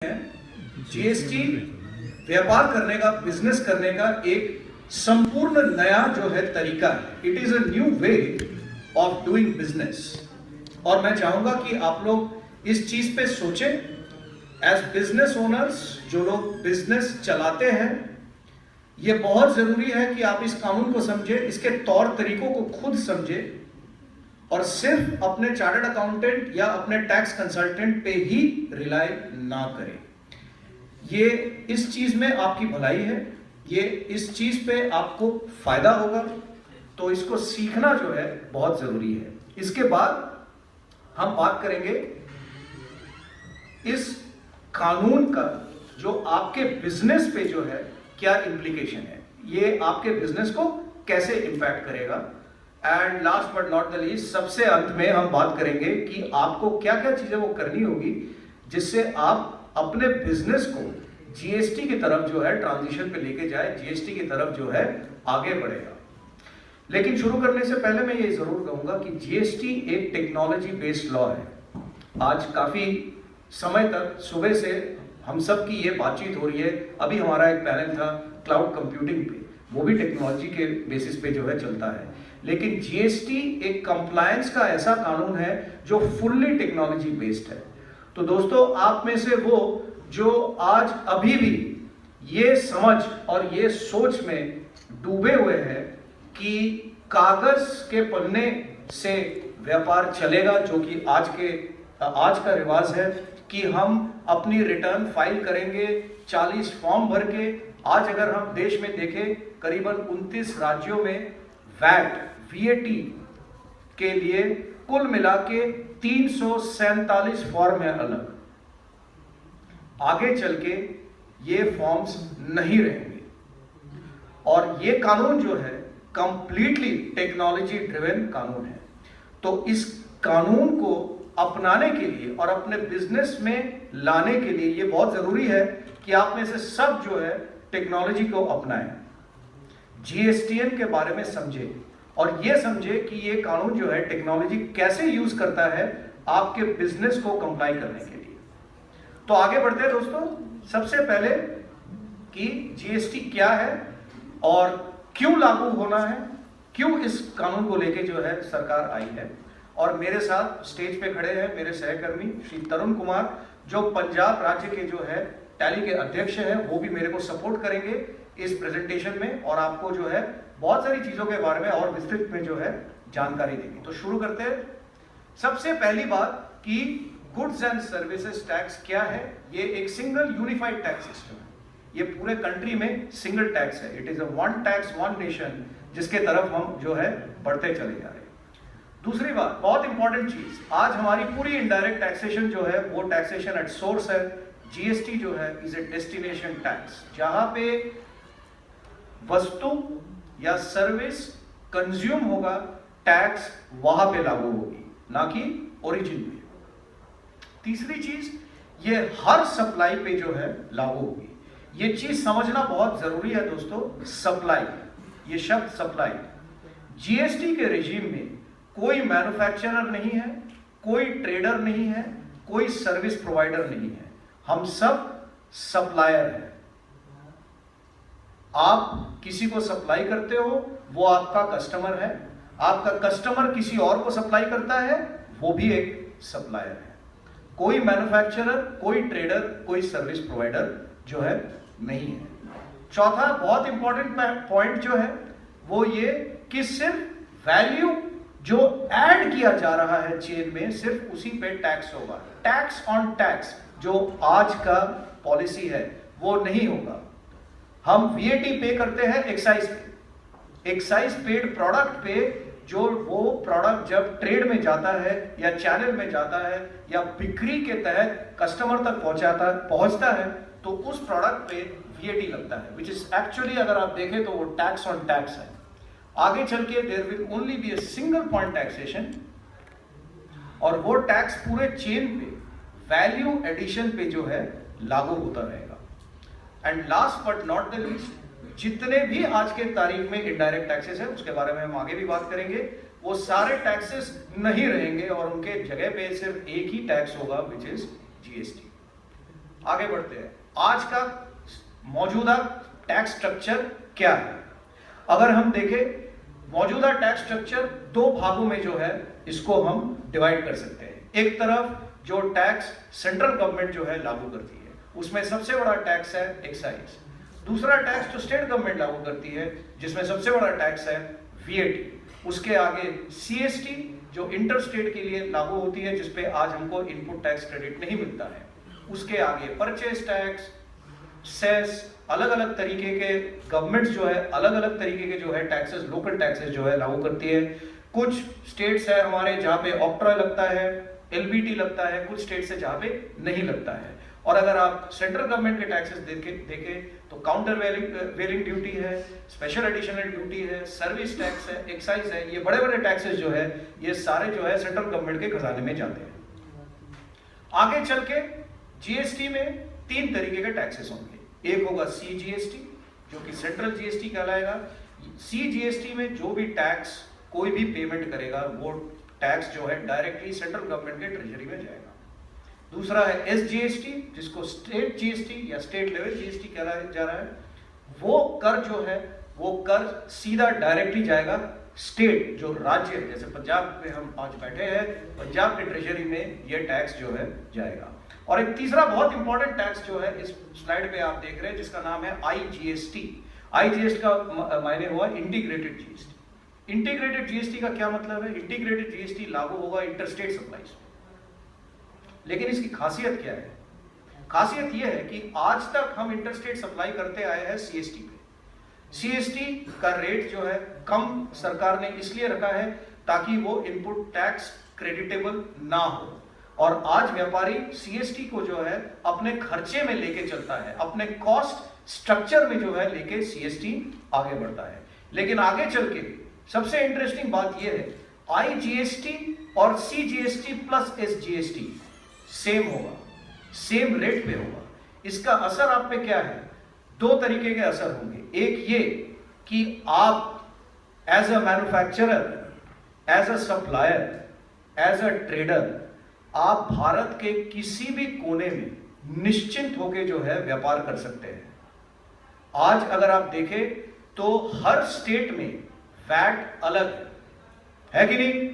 GST व्यापार करने का, बिजनेस करने का एक संपूर्ण नया जो है तरीका है। It is a new way of doing business. और मैं चाहूंगा कि आप लोग इस चीज पे सोचें। एज बिजनेस ओनर्स, जो लोग बिजनेस चलाते हैं, ये बहुत जरूरी है कि आप इस कानून को समझें, इसके तौर तरीकों को खुद समझें और सिर्फ अपने चार्टर्ड अकाउंटेंट या अपने टैक्स कंसल्टेंट पे ही रिलाई ना करें। ये इस चीज में आपकी भलाई है, ये इस चीज पे आपको फायदा होगा, तो इसको सीखना जो है बहुत जरूरी है। इसके बाद हम बात करेंगे इस कानून का जो आपके बिजनेस पे जो है क्या इंप्लीकेशन है, ये आपके बिजनेस को कैसे इंपैक्ट करेगा। And last but not the least, सबसे अंत में हम बात करेंगे कि आपको क्या क्या चीजें वो करनी होगी जिससे आप अपने बिजनेस को जीएसटी की तरफ जो है ट्रांजिशन पे लेके जाए, जीएसटी की तरफ जो है आगे बढ़ेगा। लेकिन शुरू करने से पहले मैं ये जरूर कहूंगा कि जीएसटी एक टेक्नोलॉजी बेस्ड लॉ है। आज काफी समय तक सुबह से हम सब की ये बातचीत हो रही है। अभी हमारा एक पैनल था क्लाउड कंप्यूटिंग पे, वो भी टेक्नोलॉजी के बेसिस पे जो है चलता है। लेकिन जीएसटी एक कंप्लायंस का ऐसा कानून है जो फुल्ली टेक्नोलॉजी बेस्ड है। तो दोस्तों, आप में से वो जो आज अभी भी ये समझ और ये सोच में डूबे हुए हैं कि कागज के पन्ने से व्यापार चलेगा, जो कि आज का रिवाज है कि हम अपनी रिटर्न फाइल करेंगे 40 फॉर्म भर के। आज अगर हम देश में देखें, करीबन 29 राज्यों में वीएटी के लिए कुल मिला के 347 फॉर्म है अलग। आगे चल के ये फॉर्म्स नहीं रहेंगे और ये कानून जो है कंप्लीटली टेक्नोलॉजी ड्रिवन कानून है। तो इस कानून को अपनाने के लिए और अपने बिजनेस में लाने के लिए ये बहुत जरूरी है कि आप में से सब जो है टेक्नोलॉजी को अपनाएं, जीएसटीएन के बारे में समझे और ये समझे कि ये कानून जो है टेक्नोलॉजी कैसे यूज करता है आपके बिजनेस को कंप्लाई करने के लिए। तो आगे बढ़ते हैं दोस्तों। सबसे पहले कि जीएसटी क्या है और क्यों लागू होना है, क्यों इस कानून को लेके जो है सरकार आई है। और मेरे साथ स्टेज पे खड़े हैं मेरे सहकर्मी श्री तरुण कुमार, जो पंजाब राज्य के जो है टैली के अध्यक्ष हैं। वो भी मेरे को सपोर्ट करेंगे इस प्रेजेंटेशन में और आपको जो है बहुत सारी चीजों के बारे में और विस्तृत में जो है जानकारी देंगे। तो शुरू करते हैं। सबसे पहली बात कि गुड्स एंड सर्विसेज टैक्स क्या है। ये एक सिंगल यूनिफाइड टैक्स सिस्टम है, ये पूरे कंट्री में सिंगल टैक्स है। It is a one tax one nation, जिसके तरफ हम जो है बढ़ते चले जा रहे हैं। दूसरी बात, बहुत इंपॉर्टेंट चीज, आज हमारी पूरी इनडायरेक्ट टैक्सेशन जो है वो टैक्सेशन एट सोर्स है। जीएसटी जो है इज ए डेस्टिनेशन टैक्स, जहां पे वस्तु या सर्विस कंज्यूम होगा, टैक्स वहां पे लागू होगी, ना कि ओरिजिन पे। तीसरी चीज, ये हर सप्लाई पे जो है लागू होगी। ये चीज समझना बहुत जरूरी है दोस्तों। सप्लाई, ये शब्द सप्लाई, जीएसटी के रेजिम में कोई मैन्युफैक्चरर नहीं है, कोई ट्रेडर नहीं है, कोई सर्विस प्रोवाइडर नहीं है, हम सब सप्लायर हैं। आप किसी को सप्लाई करते हो, वो आपका कस्टमर है। आपका कस्टमर किसी और को सप्लाई करता है, वो भी एक सप्लायर है। कोई मैन्युफैक्चरर, कोई ट्रेडर, कोई सर्विस प्रोवाइडर जो है नहीं है। चौथा बहुत इंपॉर्टेंट पॉइंट जो है वो ये कि सिर्फ वैल्यू जो ऐड किया जा रहा है चेन में, सिर्फ उसी पे टैक्स होगा। टैक्स ऑन टैक्स जो आज का पॉलिसी है वो नहीं होगा। हम वीएटी पे करते हैं एक्साइज पे, एक्साइज पेड प्रोडक्ट पे, जो वो प्रोडक्ट जब ट्रेड में जाता है या चैनल में जाता है या बिक्री के तहत कस्टमर तक पहुंचता है, तो उस प्रोडक्ट पे वीएटी लगता है, विच इज एक्चुअली अगर आप देखें तो वो टैक्स ऑन टैक्स है। आगे चल के there will only be a single point taxation, और वो टैक्स पूरे चेन पे वैल्यू एडिशन पे जो है लागू होता रहेगा। And last but not the least, जितने भी आज के तारीख में इनडायरेक्ट टैक्सेस है, उसके बारे में हम आगे भी बात करेंगे, वो सारे टैक्सेस नहीं रहेंगे और उनके जगह पे सिर्फ एक ही टैक्स होगा, विच इज जीएसटी। आगे बढ़ते हैं। आज का मौजूदा टैक्स स्ट्रक्चर क्या है? अगर हम देखें मौजूदा टैक्स स्ट्रक्चर दो भागों में जो है इसको हम डिवाइड कर सकते हैं। एक तरफ जो टैक्स सेंट्रल गवर्नमेंट जो है लागू करती है, उसमें सबसे बड़ा टैक्स है एक्साइज। दूसरा टैक्स जो स्टेट गवर्नमेंट लागू करती है, जिसमें सबसे बड़ा टैक्स है VAT। उसके आगे CST जो इंटर स्टेट के लिए लागू होती है, जिसपे आज हमको इनपुट टैक्स क्रेडिट नहीं मिलता है। उसके आगे परचेज टैक्स, सेस, अलग अलग तरीके के गवर्नमेंट्स जो है अलग अलग तरीके के जो है टैक्सेस, लोकल टैक्सेस जो है लागू करती है। कुछ स्टेट्स है हमारे जहाँ पे ऑक्ट्रॉय लगता है, LBT लगता है, कुछ स्टेट्स है जहाँ पे नहीं लगता है। और अगर आप सेंट्रल गवर्नमेंट के टैक्सेस देखें तो काउंटर वेलिंग ड्यूटी है, स्पेशल एडिशनल ड्यूटी है, सर्विस टैक्स है, एक्साइज है। ये बड़े बड़े टैक्सेस जो है ये सारे जो है सेंट्रल गवर्नमेंट के खजाने में जाते हैं। आगे चल के GST में 3 तरीके के टैक्सेस होंगे। एक होगा CGST जो कि सेंट्रल GST कहलाएगा। CGST में जो भी टैक्स कोई भी पेमेंट करेगा वो टैक्स जो है डायरेक्टली सेंट्रल गवर्नमेंट के ट्रेजरी में जाएगा। दूसरा है SGST जिसको स्टेट GST या स्टेट लेवल GST कहा जा रहा है। वो कर जो है वो कर सीधा डायरेक्टली जाएगा स्टेट जो राज्य है, जैसे पंजाब में हम आज बैठे हैं, पंजाब के ट्रेजरी में ये टैक्स जो है जाएगा। और एक तीसरा बहुत इंपॉर्टेंट टैक्स जो है इस स्लाइड पे आप देख रहे हैं जिसका नाम है IGST। IGST का मायने हुआ इंटीग्रेटेड GST। इंटीग्रेटेड GST का क्या मतलब है? इंटीग्रेटेड GST लागू होगा इंटरस्टेट सप्लाईज। लेकिन इसकी खासियत क्या है? खासियत यह है कि आज तक हम इंटरस्टेट सप्लाई करते आए हैं CST पे। CST का रेट जो है कम सरकार ने इसलिए रखा है ताकि वो इनपुट टैक्स क्रेडिटेबल ना हो। और आज व्यापारी CST को जो है अपने खर्चे में लेके चलता है, अपने कॉस्ट स्ट्रक्चर में जो है लेके CST आगे बढ़ता है। लेकिन आगे चल के सबसे इंटरेस्टिंग बात यह है IGST और CGST प्लस SGST सेम होगा, सेम रेट पे होगा। इसका असर आप पे क्या है? 2 तरीके के असर होंगे। एक ये कि आप as a manufacturer, as a supplier, as a trader आप भारत के किसी भी कोने में निश्चिंत होकर जो है व्यापार कर सकते हैं। आज अगर आप देखें तो हर स्टेट में वैट अलग है कि नहीं?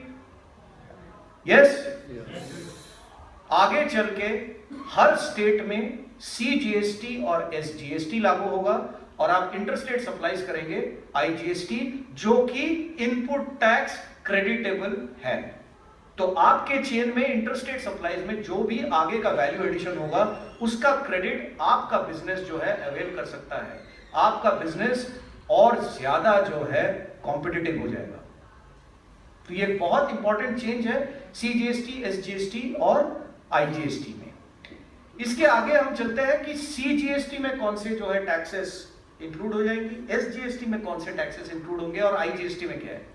यस। आगे चल के हर स्टेट में CGST और SGST लागू होगा और आप इंटरस्टेट सप्लाईज करेंगे IGST जो कि इनपुट टैक्स क्रेडिटेबल है। तो आपके चेन में इंटरस्टेट सप्लाईज में जो भी आगे का वैल्यू एडिशन होगा उसका क्रेडिट आपका बिजनेस जो है अवेल कर सकता है। आपका बिजनेस और ज्यादा जो है कॉम्पिटिटिव हो जाएगा। तो ये बहुत इंपॉर्टेंट चेंज है CGST, SGST और IGST में। इसके आगे हम चलते हैं कि CGST में कौन से जो है टैक्सेस इंक्लूड हो जाएंगी, SGST में कौन से टैक्सेस इंक्लूड होंगे और IGST में क्या है।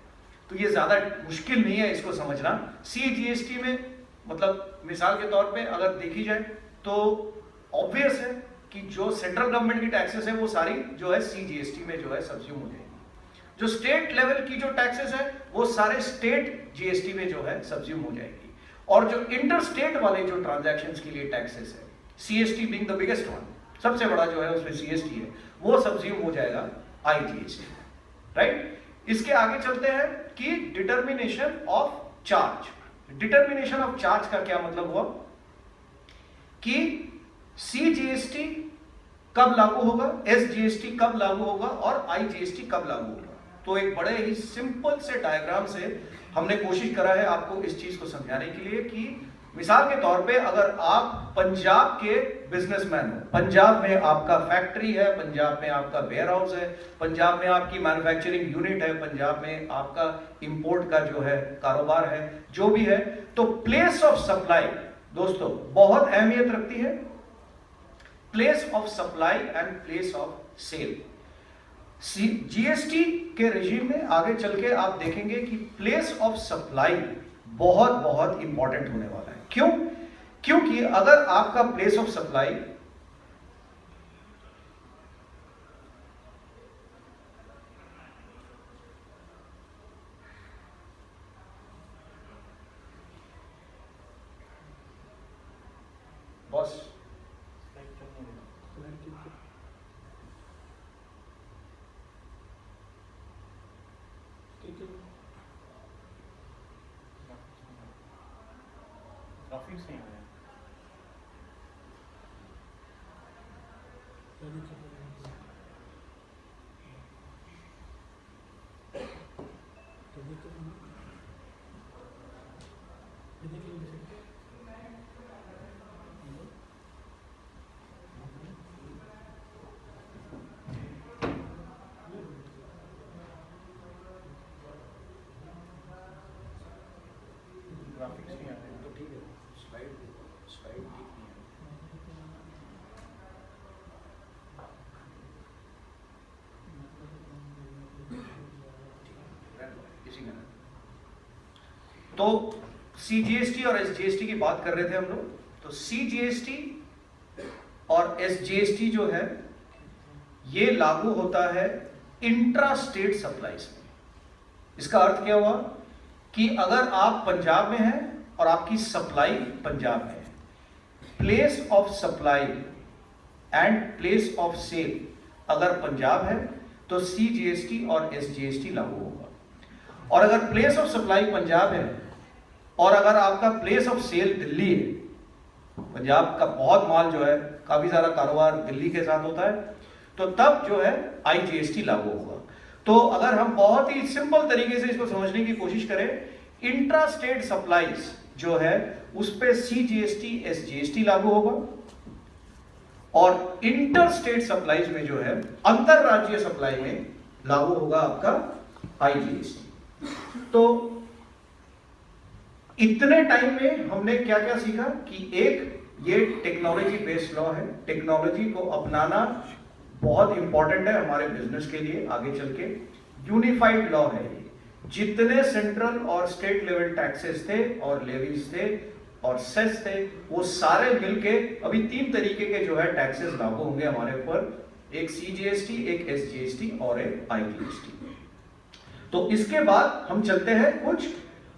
तो ये ज्यादा मुश्किल नहीं है इसको समझना। CGST में मतलब मिसाल के तौर पे अगर देखी जाए तो ऑब्वियस है कि जो सेंट्रल गवर्नमेंट की टैक्सेस है वो सारी जो है CGST में जो है सब्ज्यूम हो जाएगी। जो स्टेट लेवल की जो टैक्सेस है वो सारे स्टेट GST में जो है सब्ज्यूम हो जाएगी। और जो इंटर स्टेट वाले जो ट्रांजैक्शंस के लिए टैक्सेस है, CST being the biggest one, सबसे बड़ा जो है उसमें CST है, वो सब्ज्यूम हो जाएगा IGST, राइट। इसके आगे चलते हैं कि determination of charge. Determination of charge का क्या मतलब हुआ कि CGST कब लागू होगा, SGST कब लागू होगा और IGST कब लागू होगा। तो एक बड़े ही सिंपल से डायग्राम से हमने कोशिश करा है आपको इस चीज को समझाने के लिए कि मिसाल के तौर पे अगर आप पंजाब के बिजनेसमैन हो, पंजाब में आपका फैक्ट्री है, पंजाब में आपका वेयर हाउस है, पंजाब में आपकी मैन्युफैक्चरिंग यूनिट है, पंजाब में आपका इंपोर्ट का जो है कारोबार है, जो भी है, तो प्लेस ऑफ सप्लाई दोस्तों बहुत अहमियत रखती है। Place of supply and place of sale. GST के रेजिम में आगे चल के आप देखेंगे कि प्लेस ऑफ सप्लाई बहुत बहुत इंपॉर्टेंट होने वाला है। क्यों? क्योंकि अगर आपका place of supply boss graphics नहीं है। ग्राफिक्स नहीं आ रहे तो ठीक है, स्लाइड स्लाइड ठीक नहीं है इसी में। तो CGST और SGST की बात कर रहे थे हम लोग। तो CGST और SGST जो है ये लागू होता है इंट्रा स्टेट सप्लाईज में। इसका अर्थ क्या हुआ कि अगर आप पंजाब में हैं और आपकी सप्लाई पंजाब में है, place of supply and place of sale अगर पंजाब है तो CGST और SGST लागू होगा। और अगर प्लेस ऑफ सप्लाई पंजाब है और अगर आपका प्लेस ऑफ सेल दिल्ली है, पंजाब का बहुत माल जो है, काफी सारा कारोबार दिल्ली के साथ होता है, तो तब जो है IGST लागू होगा। तो अगर हम बहुत ही सिंपल तरीके से इसको समझने की कोशिश करें, इंट्रा स्टेट सप्लाईज जो है उस पे CGST SGST लागू होगा, और इंटर स्टेट सप्लाईज में जो है अंतरराज्यीय सप्लाई में लागू होगा आपका IGST। तो इतने टाइम में हमने क्या क्या सीखा कि एक ये टेक्नोलॉजी बेस्ड लॉ है, टेक्नोलॉजी को अपनाना बहुत इंपॉर्टेंट है हमारे बिजनेस के लिए आगे चल के। यूनिफाइड लॉ है ये, जितने सेंट्रल और स्टेट लेवल टैक्सेस थे और लेवीज थे और सेस थे, वो सारे मिलके अभी 3 तरीके के जो है टैक्सेस लागू होंगे हमारे ऊपर, एक CGST, एक SGST और एक IGST। तो इसके बाद हम चलते हैं कुछ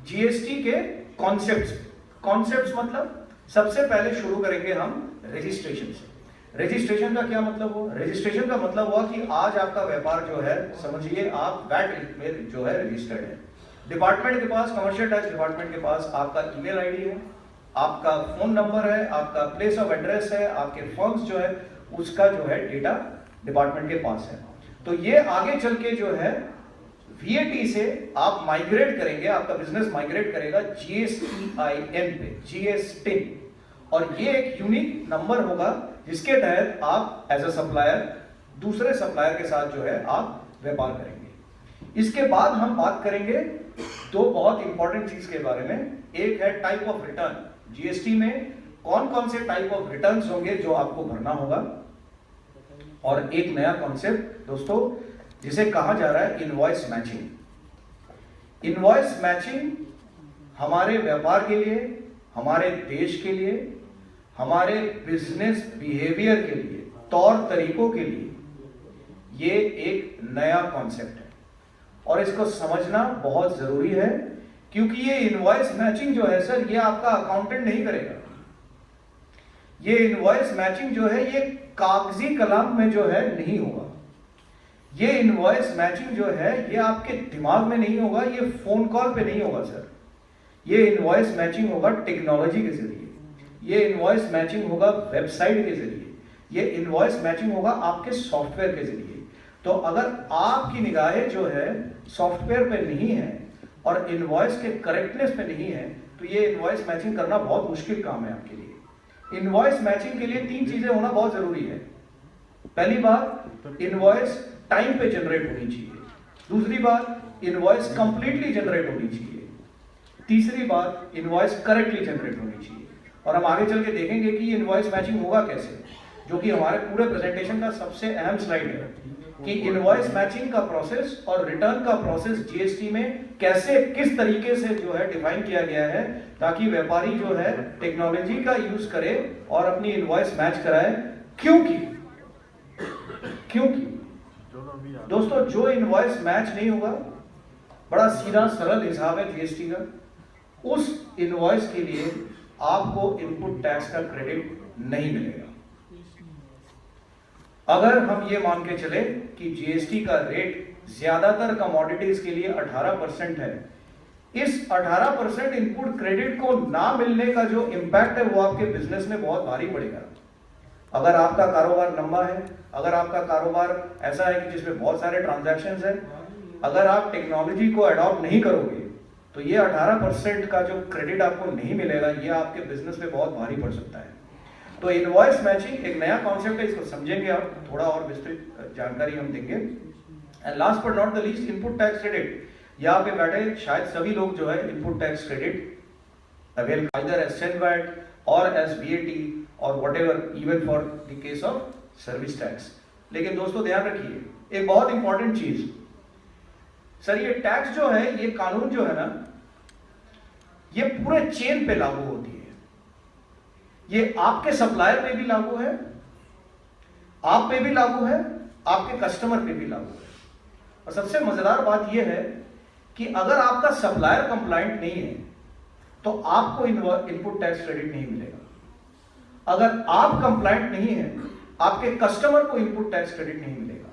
GST के कॉन्सेप्ट्स मतलब सबसे पहले शुरू करेंगे हम रजिस्ट्रेशन से। रजिस्ट्रेशन का क्या मतलब हुआ? रजिस्ट्रेशन का मतलब हुआ कि आज आपका व्यापार जो है, समझिए आप वैट में जो है रजिस्टर्ड है, डिपार्टमेंट के पास, कमर्शियल टैक्स डिपार्टमेंट के पास आपका ईमेल आईडी है, आपका फोन नंबर है, आपका प्लेस ऑफ एड्रेस है, आपके फंड्स जो है उसका जो है डेटा डिपार्टमेंट के पास है। तो ये आगे चल के जो है VAT से आप माइग्रेट करेंगे, आपका बिजनेस माइग्रेट करेगा GSTIN पे, GSTIN, और ये एक यूनिक नंबर होगा जिसके तहत आप एज अ सप्लायर दूसरे सप्लायर के साथ जो है आप व्यापार करेंगे। इसके बाद हम बात करेंगे 2 बहुत इंपॉर्टेंट चीज के बारे में। एक है टाइप ऑफ रिटर्न, GST में कौन कौन से टाइप ऑफ रिटर्न्स होंगे जो आपको भरना होगा, और एक नया कॉन्सेप्ट दोस्तों जिसे कहा जा रहा है इनवॉइस मैचिंग। इनवॉइस मैचिंग हमारे व्यापार के लिए, हमारे देश के लिए, हमारे बिजनेस बिहेवियर के लिए, तौर तरीकों के लिए ये एक नया कॉन्सेप्ट है और इसको समझना बहुत जरूरी है, क्योंकि ये इनवॉइस मैचिंग जो है सर, ये आपका अकाउंटेंट नहीं करेगा। ये इनवॉइस मैचिंग जो है ये कागजी कलम में जो है नहीं होगा। ये इनवॉइस मैचिंग जो है ये आपके दिमाग में नहीं होगा, ये फोन कॉल पे नहीं होगा सर। ये इनवॉइस मैचिंग होगा टेक्नोलॉजी के जरिए, ये इनवॉइस मैचिंग होगा वेबसाइट के जरिए, ये इनवॉइस मैचिंग होगा आपके सॉफ्टवेयर के जरिए। तो अगर आपकी निगाहें जो है सॉफ्टवेयर पे नहीं है और इनवॉइस के करेक्टनेस पे नहीं है, तो ये इनवॉइस मैचिंग करना बहुत मुश्किल काम है आपके लिए। इनवॉइस मैचिंग के लिए 3 चीजें होना बहुत जरूरी है। पहली बात, इनवॉइस टाइम पे जनरेट होनी चाहिए। दूसरी बात, इनवॉइस कंप्लीटली जनरेट होनी चाहिए। तीसरी बात, इनवॉइस करेक्टली जनरेट होनी चाहिए। और हम आगे चल के देखेंगे कि ये इनवॉइस मैचिंग होगा कैसे, जो कि हमारे पूरे प्रेजेंटेशन का सबसे अहम स्लाइड है कि इनवॉइस मैचिंग का प्रोसेस और रिटर्न का प्रोसेस GST में कैसे, किस तरीके से जो है डिफाइन किया गया है, ताकि व्यापारी जो है टेक्नोलॉजी का यूज करे और अपनी इनवॉइस मैच कराए। क्योंकि दोस्तों जो इनवॉइस मैच नहीं होगा, बड़ा सीधा सरल हिसाब है GST का, उस इनवॉइस के लिए आपको इनपुट टैक्स का क्रेडिट नहीं मिलेगा। अगर हम ये मान के चले कि जीएसटी का रेट ज्यादातर कमोडिटीज के लिए 18% है, इस 18% इनपुट क्रेडिट को ना मिलने का जो इंपैक्ट है वो आपके बिजनेस में बहुत भारी पड़ेगा। अगर आपका कारोबार लंबा है, अगर आपका कारोबार ऐसा है कि जिसमें बहुत सारे ट्रांजैक्शंस हैं, अगर आप टेक्नोलॉजी को अडॉप्ट नहीं करोगे तो ये 18% का जो क्रेडिट आपको नहीं मिलेगा, ये आपके बिजनेस में बहुत भारी पड़ सकता है। तो इनवॉइस मैचिंग एक नया कॉन्सेप्ट है, इसको समझेंगे आप, थोड़ा और विस्तृत जानकारी हम देंगे। And last but not the least, input tax credit. यहाँ पे बैठे शायद सभी लोग जो है input tax credit avail either as sale VAT और एज VAT और whatever, even for the case of service tax. लेकिन दोस्तों ध्यान रखिए एक बहुत इंपॉर्टेंट चीज, सर ये टैक्स जो है, ये कानून जो है ना, ये पूरे चेन पे लागू होती है। ये आपके सप्लायर पे भी लागू है, आप पे भी लागू है, आपके कस्टमर पे भी लागू है। और सबसे मजेदार बात यह है कि अगर आपका सप्लायर कंप्लायंट नहीं है तो आपको इनपुट टैक्स क्रेडिट नहीं मिलेगा। अगर आप कंप्लायंट नहीं है, आपके कस्टमर को इनपुट टैक्स क्रेडिट नहीं मिलेगा।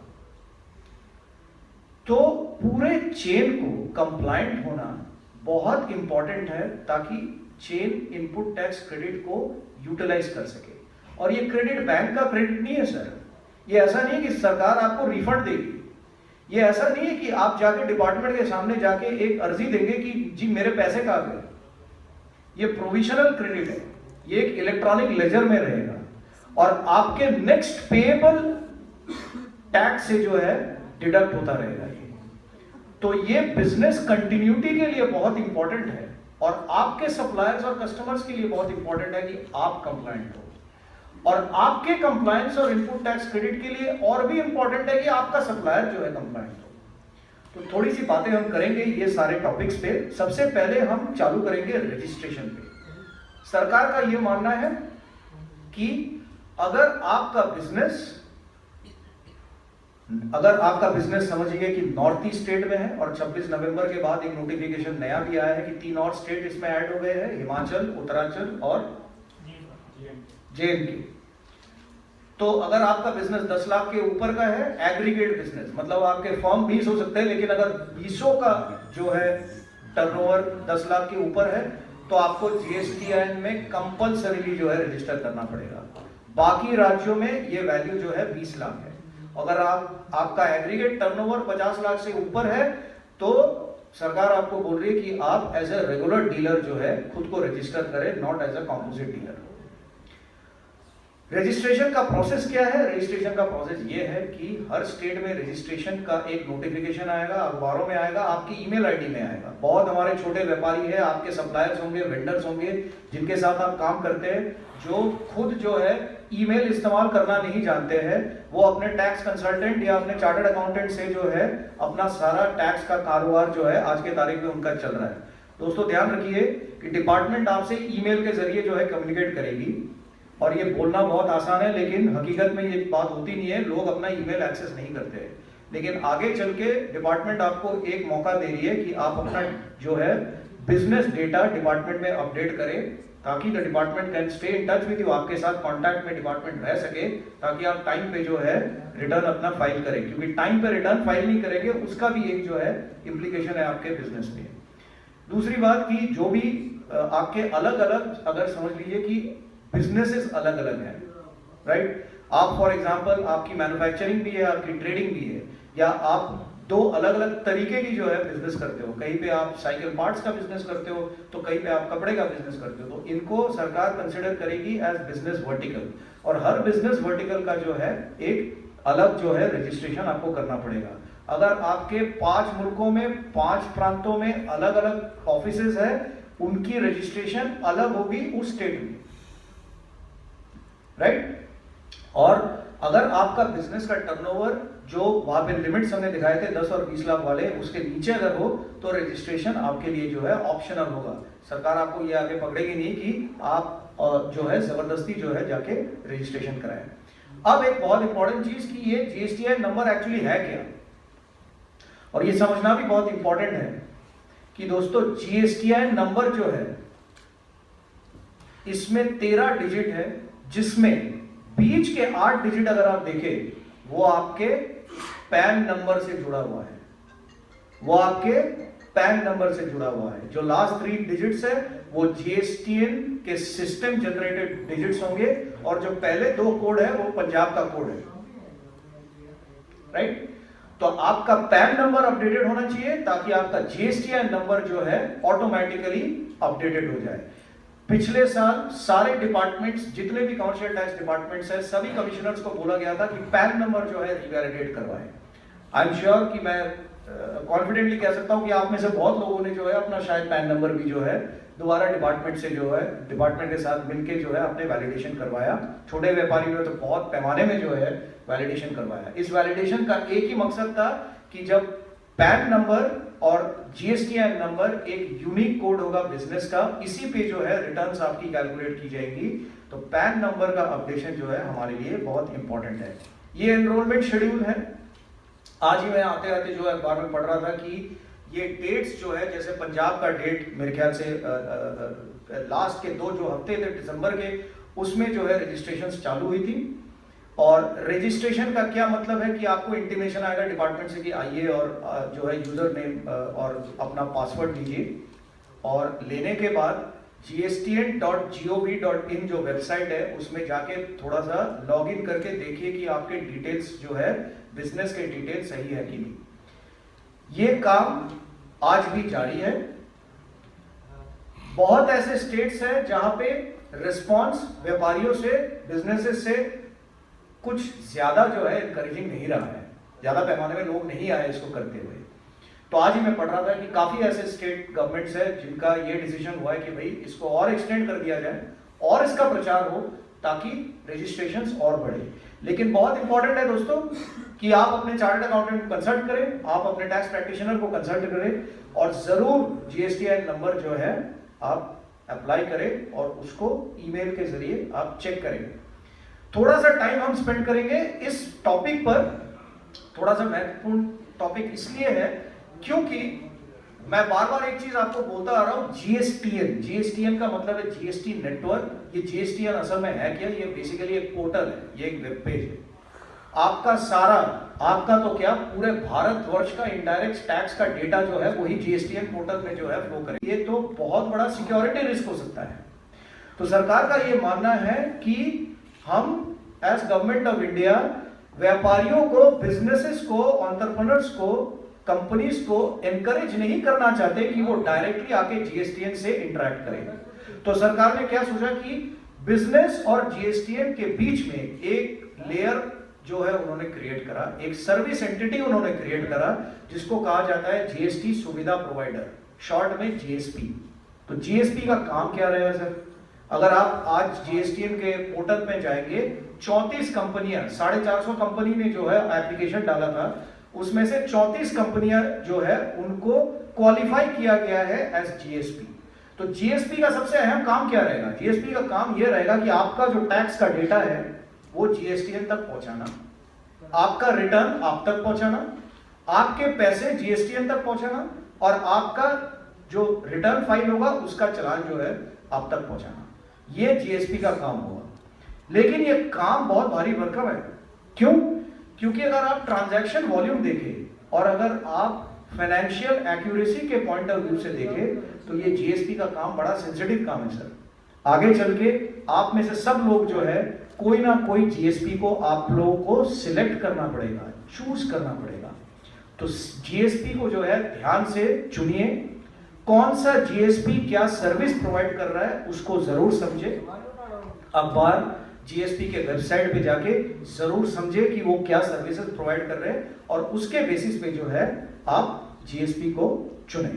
तो पूरे चेन को कंप्लायंट होना बहुत इंपॉर्टेंट है ताकि चेन इनपुट टैक्स क्रेडिट को यूटिलाइज कर सके। और ये क्रेडिट बैंक का क्रेडिट नहीं है सर, ये ऐसा नहीं है कि सरकार आपको रिफंड देगी, ये ऐसा नहीं है कि आप जाके डिपार्टमेंट के सामने जाके एक अर्जी देंगे कि जी मेरे पैसे कहाँ गए। ये प्रोविजनल क्रेडिट है, ये एक इलेक्ट्रॉनिक लेजर में रहेगा और आपके नेक्स्ट पेएबल टैक्स से जो है डिडक्ट होता रहेगा। तो ये बिजनेस कंटिन्यूटी के लिए बहुत इंपॉर्टेंट है और आपके सप्लायर्स और कस्टमर्स के लिए बहुत इंपॉर्टेंट है कि आप कंप्लायंट हो। और आपके कंप्लायंस और इनपुट टैक्स क्रेडिट के लिए और भी इंपॉर्टेंट है कि आपका सप्लायर जो है कंप्लायंट हो। तो थोड़ी सी बातें हम करेंगे ये सारे टॉपिक्स पे। सबसे पहले हम चालू करेंगे रजिस्ट्रेशन पे। सरकार का ये मानना है कि अगर आपका बिजनेस समझिए कि नॉर्थ ईस्ट स्टेट में है और 26 नवंबर के बाद एक नोटिफिकेशन नया भी आया है कि 3 और स्टेट इसमें ऐड हो गए हैं, हिमाचल, उत्तराखंड और JNK। तो अगर आपका बिजनेस 10 लाख के ऊपर का है, एग्रीगेट बिजनेस, मतलब आपके फर्म 20 हो सकते हैं, लेकिन अगर 20 का जो है टर्नओवर 10 लाख के ऊपर है तो आपको GSTIN में कंपल्सरीली जो है रजिस्टर करना पड़ेगा। बाकी राज्यों में ये वैल्यू जो है 20 लाख है। अगर आपका एग्रीगेट टर्नओवर 50 लाख से ऊपर है तो सरकार आपको बोल रही है कि आप एज ए रेगुलर डीलर जो है खुद को रजिस्टर करें, not as a composite dealer. Registration का प्रोसेस क्या है? रजिस्ट्रेशन का प्रोसेस ये है कि हर स्टेट में रजिस्ट्रेशन का एक नोटिफिकेशन आएगा, अखबारों में आएगा, आपकी ईमेल आईडी में आएगा। बहुत हमारे छोटे व्यापारी है, आपके सप्लायर्स होंगे, वेंडर्स होंगे जिनके साथ आप काम करते हैं, जो खुद जो है ईमेल इस्तेमाल करना नहीं जानते हैं, वो अपने टैक्स कंसल्टेंट या अपने चार्टर्ड अकाउंटेंट से जो है अपना सारा टैक्स का कारोबार जो है आज के तारीख में उनका चल रहा है। दोस्तों ध्यान रखिए कि डिपार्टमेंट आपसे ईमेल के जरिए जो है कम्युनिकेट करेगी। और ये बोलना बहुत आसान है लेकिन हकीकत में ये बात होती नहीं है, लोग अपना ईमेल एक्सेस नहीं करते हैं। लेकिन आगे चल के डिपार्टमेंट आपको एक मौका दे रही है कि आप अपना जो है बिजनेस डेटा डिपार्टमेंट में अपडेट करें ताकि the department can stay in touch with you, आपके साथ कांटेक्ट में डिपार्टमेंट रह सके ताकि आप टाइम पे जो है रिटर्न अपना फाइल करें, क्योंकि टाइम पे रिटर्न फाइल नहीं करेंगे उसका भी एक जो है इम्प्लीकेशन है आपके बिजनेस में। दूसरी बात कि जो भी आपके अलग अलग, अगर समझ लीजिए कि बिजनेसेस अलग अलग हैं, राइट। आप फॉर एग्जांपल आपकी मैन्युफैक्चरिंग भी है, आपकी ट्रेडिंग भी है, या आप दो अलग अलग तरीके की जो है बिजनेस करते हो, कहीं पे आप साइकिल पार्ट्स का बिजनेस करते हो तो कहीं पे आप कपड़े का बिजनेस करते हो, तो इनको सरकार कंसिडर करेगी एज बिजनेस वर्टिकल। और हर बिजनेस वर्टिकल का जो है एक अलग जो है रजिस्ट्रेशन आपको करना पड़ेगा। अगर आपके 5 मुल्कों में 5 प्रांतों में अलग अलग ऑफिसेज है, उनकी रजिस्ट्रेशन अलग होगी उस स्टेट में, राइट। और अगर आपका बिजनेस का टर्नओवर जो वहां पे लिमिट्स हमने दिखाए थे 10 और 20 लाख वाले, उसके नीचे अगर हो तो रजिस्ट्रेशन आपके लिए जो है ऑप्शनल होगा। सरकार आपको ये आगे पकड़ेगी नहीं कि आप जो है जबरदस्ती जो है जाके रजिस्ट्रेशन कराएं। अब एक बहुत इंपॉर्टेंट चीज कि ये GSTI नंबर एक्चुअली है क्या, और ये समझना भी बहुत इंपॉर्टेंट है कि दोस्तों GSTI नंबर जो है इसमें 13 डिजिट है, जिसमें बीच के 8 डिजिट अगर आप देखें वो आपके पैन नंबर से जुड़ा हुआ है, वो आपके पैन नंबर से जुड़ा हुआ है। जो लास्ट 3 डिजिट्स है वो जीएसटीएन के सिस्टम जनरेटेड डिजिट्स होंगे, और जो पहले 2 कोड है वो पंजाब का कोड है, राइट। तो आपका पैन नंबर अपडेटेड होना चाहिए ताकि आपका जीएसटीएन नंबर जो है ऑटोमेटिकली अपडेटेड हो जाए। पिछले साल सारे डिपार्टमेंट्स, जितने भी कमर्शियल टैक्स डिपार्टमेंट्स है, सभी कमिश्नर्स को बोला गया था कि पैन नंबर जो है रिवैलिडेट करवाएं। आई एम श्योर कि मैं कॉन्फिडेंटली कह सकता हूं कि आप में से बहुत लोगों ने जो है अपना शायद पैन नंबर भी जो है दोबारा डिपार्टमेंट से जो है डिपार्टमेंट के साथ मिलके जो है अपने वैलिडेशन करवाया। छोटे व्यापारियों ने तो बहुत पैमाने में जो है वैलिडेशन करवाया। इस वैलिडेशन का एक ही मकसद था कि जब पैन नंबर और जीएसटीएन नंबर एक यूनिक कोड होगा बिजनेस का, इसी पे जो है रिटर्न्स आपकी कैलकुलेट की जाएगी। तो पैन नंबर का अपडेशन जो है हमारे लिए बहुत इंपॉर्टेंट है। ये एनरोलमेंट शेड्यूल है। आज ही मैं आते आते जो है अखबार में पढ़ रहा था कि ये डेट्स जो है, जैसे पंजाब का डेट मेरे ख्याल से लास्ट के 2 जो हफ्ते थे दिसंबर के, उसमें जो है रजिस्ट्रेशन चालू हुई थी। और रजिस्ट्रेशन का क्या मतलब है कि आपको इंटीमेशन आएगा डिपार्टमेंट से कि आइए और जो है यूजर नेम और अपना पासवर्ड दीजिए, और लेने के बाद gstn.gov.in जो वेबसाइट है उसमें जाके थोड़ा सा लॉगिन करके देखिए कि आपके डिटेल्स जो है बिजनेस के डिटेल्स सही है कि नहीं। ये काम आज भी जारी है। बहुत ऐसे स्टेट्स हैं जहां पे रिस्पांस व्यापारियों से, बिजनेसेस से कुछ ज्यादा जो है इनकरेजिंग नहीं रहा है, ज्यादा पैमाने में लोग नहीं आए इसको करते हुए। तो आज ही मैं पढ़ रहा था कि काफी ऐसे स्टेट गवर्नमेंट्स है जिनका ये डिसीजन हुआ है कि भाई इसको और एक्सटेंड कर दिया जाए और इसका प्रचार हो ताकि रजिस्ट्रेशंस और बढ़े। लेकिन बहुत इंपॉर्टेंट है दोस्तों कि आप अपने चार्टर्ड अकाउंटेंट को कंसल्ट करें, आप अपने टैक्स प्रैक्टिशनर को कंसल्ट करें, और जरूर जीएसटीएन नंबर जो है आप अप्लाई करें और उसको ईमेल के जरिए आप चेक करें। थोड़ा सा टाइम हम स्पेंड करेंगे इस टॉपिक पर। थोड़ा सा महत्वपूर्ण टॉपिक इसलिए है क्योंकि मैं बार बार एक चीज आपको बोलता आ रहा हूं, जीएसटीएन। जीएसटीएन का मतलब है जीएसटी नेटवर्क। ये जीएसटीएन असल में है क्या? ये बेसिकली एक पोर्टल है, ये एक वेब पेज है। आपका सारा, आपका तो क्या पूरे भारतवर्ष का इनडायरेक्ट टैक्स का डेटा जो है वही जीएसटीएन पोर्टल में जो है फ्लो करे। ये तो बहुत बड़ा सिक्योरिटी रिस्क हो सकता है। तो सरकार का ये मानना है कि हम एज गवर्नमेंट ऑफ इंडिया व्यापारियों को, बिजनेसेस को, एंटरप्रेन्योर्स को, कंपनीज को एनकरेज नहीं करना चाहते कि वो डायरेक्टली आके जीएसटीएन से इंटरेक्ट करें। तो सरकार ने क्या सोचा कि बिजनेस और जीएसटीएन के बीच में एक लेयर जो है उन्होंने क्रिएट करा, एक सर्विस एंटिटी उन्होंने क्रिएट करा जिसको कहा जाता है जीएसटी सुविधा प्रोवाइडर, शॉर्ट में जीएसपी। तो जीएसपी का काम क्या रहेगा सर? अगर आप आज जीएसटीएन के पोर्टल में जाएंगे, 34 कंपनियां, 450 कंपनी ने जो है एप्लीकेशन डाला था, उसमें से 34 कंपनियां जो है उनको क्वालिफाई किया गया है एज जीएसपी। तो जीएसपी का सबसे अहम काम क्या रहेगा? जीएसपी का काम यह रहेगा कि आपका जो टैक्स का डेटा है वो जीएसटीएन तक पहुंचाना, आपका रिटर्न आप तक पहुंचाना, आपके पैसे जीएसटीएन तक पहुंचाना, और आपका जो रिटर्न फाइल होगा उसका चालान जो है आप तक पहुंचाना। ये जीएसपी का काम होगा। लेकिन ये काम बहुत भारी भरकम है। क्यों? क्योंकि अगर आप ट्रांजैक्शन वॉल्यूम देखें और अगर आप फाइनेंशियल एक्यूरेसी के पॉइंट ऑफ व्यू से देखें तो ये जीएसपी का काम बड़ा सेंसिटिव काम है सर। आगे चल के आप में से सब लोग जो है कोई ना कोई जीएसपी को आप लोगों को सिलेक्ट करना पड़ेगा, चूज करना पड़ेगा। तो जीएसपी को जो है ध्यान से चुनिए, कौन सा जीएसपी क्या सर्विस प्रोवाइड कर रहा है उसको जरूर समझे। अखबार जीएसपी के वेबसाइट पे जाके जरूर समझे कि वो क्या सर्विसेज प्रोवाइड कर रहे हैं और उसके बेसिस पे जो है आप जीएसपी को चुने।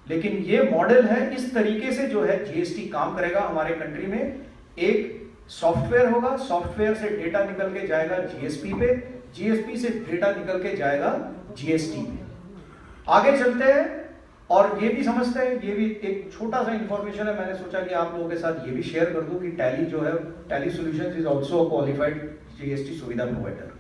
लेकिन ये मॉडल है, इस तरीके से जो है जीएसटी काम करेगा हमारे कंट्री में। एक सॉफ्टवेयर होगा, सॉफ्टवेयर से डेटा निकल के जाएगा जीएसपी पे, जीएसपी से डेटा निकल के जाएगा जीएसटी में। आगे चलते हैं और ये भी समझते हैं, ये भी एक छोटा सा इंफॉर्मेशन है, मैंने सोचा कि आप लोगों के साथ ये भी शेयर कर दूं कि टैली जो है, tally solutions is also qualified GST सुविधा प्रोवाइडर।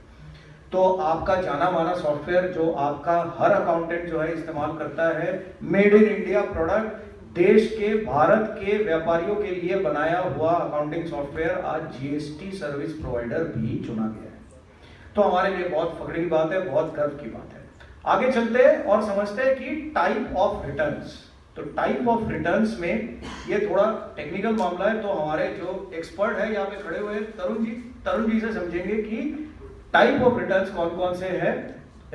तो आपका जाना माना सॉफ्टवेयर जो आपका हर अकाउंटेंट जो है इस्तेमाल करता है, मेड इन इंडिया प्रोडक्ट, देश के, भारत के व्यापारियों के लिए बनाया हुआ अकाउंटिंग सॉफ्टवेयर आज जीएसटी सर्विस प्रोवाइडर भी चुना गया है। तो हमारे लिए बहुत फखरी की बात है, बहुत गर्व की बात है। आगे चलते हैं और समझते हैं कि टाइप ऑफ रिटर्न्स। तो टाइप ऑफ रिटर्न्स में ये थोड़ा टेक्निकल मामला है, तो हमारे जो एक्सपर्ट है यहाँ पे खड़े हुए तरुण जी से समझेंगे कि टाइप ऑफ रिटर्न्स कौन कौन से हैं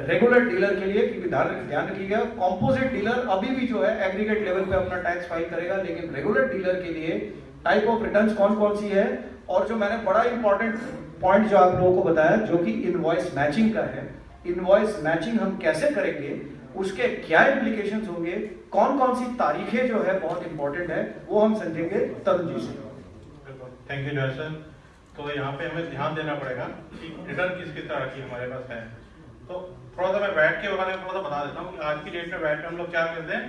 रेगुलर डीलर के लिए। क्योंकि ध्यान रखिएगा, कॉम्पोजिट डीलर अभी भी जो है एग्रीगेट लेवल पे अपना टैक्स फाइल करेगा, लेकिन रेगुलर डीलर के लिए टाइप ऑफ रिटर्न्स कौन कौन सी है। और जो मैंने बड़ा इंपॉर्टेंट पॉइंट जो आप लोगों को बताया, जो कि इनवॉइस मैचिंग का है, इनवॉइस मैचिंग हम कैसे करेंगे, उसके क्या इम्प्लीकेशंस होंगे, कौन कौन सी तारीखें जो है बहुत इंपॉर्टेंट है, वो हम समझेंगे तरुण जी से। Thank you Joy sir. तो यहाँ पे हमें ध्यान देना पड़ेगा कि रिटर्न किस तरह की हमारे पास है। तो थोड़ा सा मैं वैट के बारे में थोड़ा सा बता देता हूँ कि आज की डेट में वैट में हम लोग क्या करते हैं,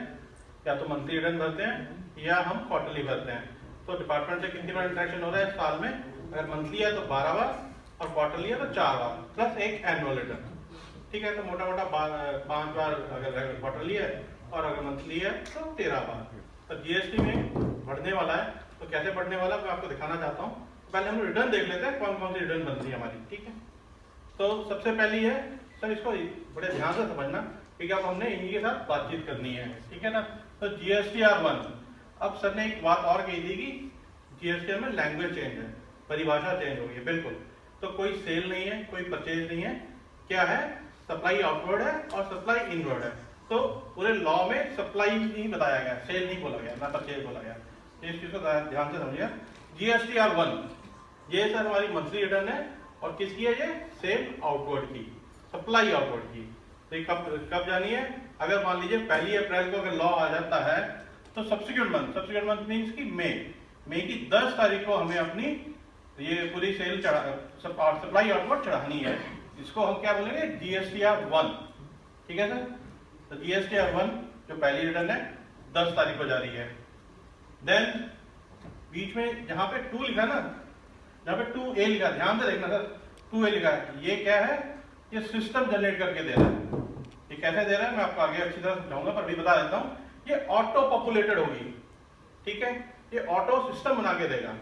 या तो मंथली रिटर्न भरते हैं या हम क्वार्टरली भरते हैं। तो डिपार्टमेंट से कितनी बार इंटरेक्शन हो रहा है साल में, अगर मंथली है तो 12 बार और क्वार्टरली है तो 4 बार प्लस एक एनुअल रिटर्न। ठीक है, तो मोटा मोटा 5 बार अगर क्वार्टरली है और अगर मंथली है तो 13 बार। तो जीएसटी में बढ़ने वाला है, तो कैसे बढ़ने वाला है मैं आपको दिखाना चाहता हूँ। पहले हम रिटर्न देख लेते हैं कौन कौन सी रिटर्न बनती है हमारी। ठीक है, तो सबसे पहली है सर, इसको बड़े ध्यान से समझना क्योंकि अब हमने इनके साथ बातचीत करनी है। ठीक है ना, तो GSTR1। अब सर ने एक बात और कही थी कि GSTR में लैंग्वेज चेंज है, परिभाषा चेंज हो गई है। बिल्कुल, तो कोई सेल नहीं है, कोई परचेज नहीं है, क्या है, सप्लाई आउटवर्ड है और सप्लाई इनवर्ड है। तो पूरे लॉ में सप्लाई नहीं बताया गया, सेल नहीं बोला गया, ना परचेज बोला गया। इस चीज को ध्यान से समझिए। GSTR1 ये सर हमारी मंथली रिटर्न है और किसकी है, ये सेल आउटवर्ड की, सप्लाई आउटवर्ड की। तो ये कब जानी है, अगर मान लीजिए 1 अप्रैल को अगर लॉ आ जाता है तो सब्सिक्वेंट मंथ मीन्स की मई की 10 तारीख को हमें अपनी ये पूरी सेल सप्लाई आउटवर्ड चढ़ानी है। इसको हम क्या बोलेंगे, GSTR1। ठीक है सर, तो GSTR1 जो पहली रिटर्न है 10 तारीख को जारी है। देन बीच में जहां पे 2 लिखा ना, जहां पे 2A लिखा, ध्यान से देखना सर, 2A लिखा है, ये क्या है, ये सिस्टम जनरेट करके दे रहा है। ये कैसे दे रहा है मैं आपको आगे अच्छी तरह समझाऊंगा, पर भी बता देता हूं, ये ऑटो पॉपुलेटेड होगी। ठीक है, ये ऑटो सिस्टम बना के देगा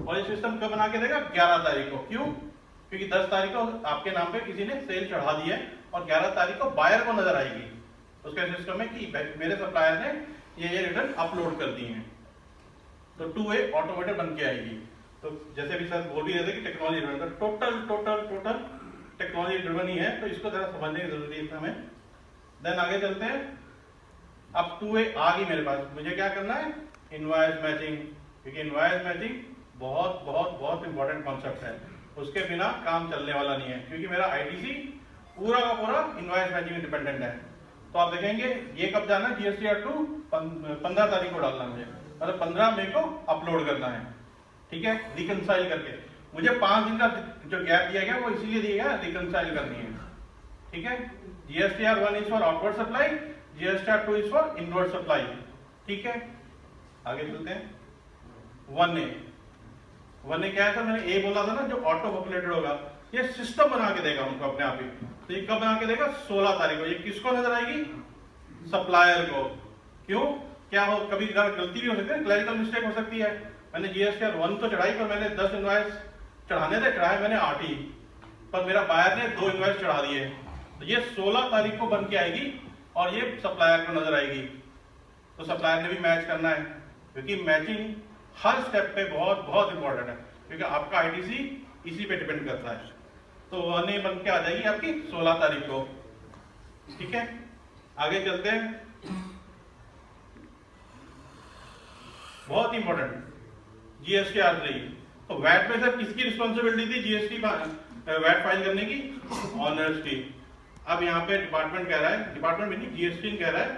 और ये सिस्टम कब बना के देगा, 11 तारीख को। क्यों, क्योंकि 10 तारीख को आपके नाम पे किसी ने सेल चढ़ा दी है और 11 तारीख को बायर को नजर आएगी उसके सिस्टम में कि मेरे सप्लायर ने ये रिटर्न अपलोड कर दी है। तो 2A ऑटोमेटेड बन के आएगी। तो जैसे भी सर बोल भी रहे थे कि technology driven, total technology driven ही है, तो इसको जरा समझने की जरूरी है हमें। देन आगे चलते हैं। अब 2A आ गई मेरे पास, मुझे क्या करना है, इनवॉइस मैचिंग, क्योंकि इनवॉइस मैचिंग बहुत बहुत बहुत इंपॉर्टेंट कॉन्सेप्ट है, उसके बिना काम चलने वाला नहीं है। क्योंकि मेरा ITC पूरा का पूरा इनवॉइस मैचिंग डिपेंडेंट है। तो आप देखेंगे ये कब जाना है, GSTR2 15 तारीख को डालना है मुझे, मतलब 15 मई को अपलोड करना है। ठीक है, रिकंसाइल करके मुझे 5 दिन का जो गैप दिया गया वो इसीलिए दिया गया, रिकंसाइल करनी है। ठीक है, GSTR1 is for outward supply, GSTR2 is for inward supply. ठीक है, आगे चलते हैं। 1A क्या है सर, मैंने A बोला था ना, जो ऑटो पॉपुलेटेड होगा, ये सिस्टम बना के देगा उनको अपने आप ही। तो ये कब बना के देगा, 16 तारीख को। ये किसको नजर आएगी, सप्लायर को। क्यों, क्या हो, कभी गलती भी हो सकती है, क्लरिकल मिस्टेक हो सकती है। मैंने GSTR1 तो चढ़ाई, पर मैंने 10 इनवॉइस चढ़ाने थे, चढ़ाए मैंने 8 ही, पर मेरा बायर ने 2 इनवॉइस चढ़ा दिए। तो ये 16 तारीख को बन के आएगी और ये सप्लायर को नजर आएगी। तो सप्लायर ने भी मैच करना है, क्योंकि मैचिंग हर स्टेप पे बहुत बहुत इंपॉर्टेंट है, क्योंकि आपका ITC इसी पे डिपेंड करता है। तो 1A बन के आ जाएगी आपकी 16 तारीख को। ठीक है, आगे चलते हैं। बहुत इंपॉर्टेंट GSTR3। तो वैट में सर किसकी रिस्पॉन्सिबिलिटी थी, GST वैट फाइल करने की, ऑनर्स की। अब यहाँ पे डिपार्टमेंट कह रहा है, डिपार्टमेंट में नहीं, GST कह रहा है,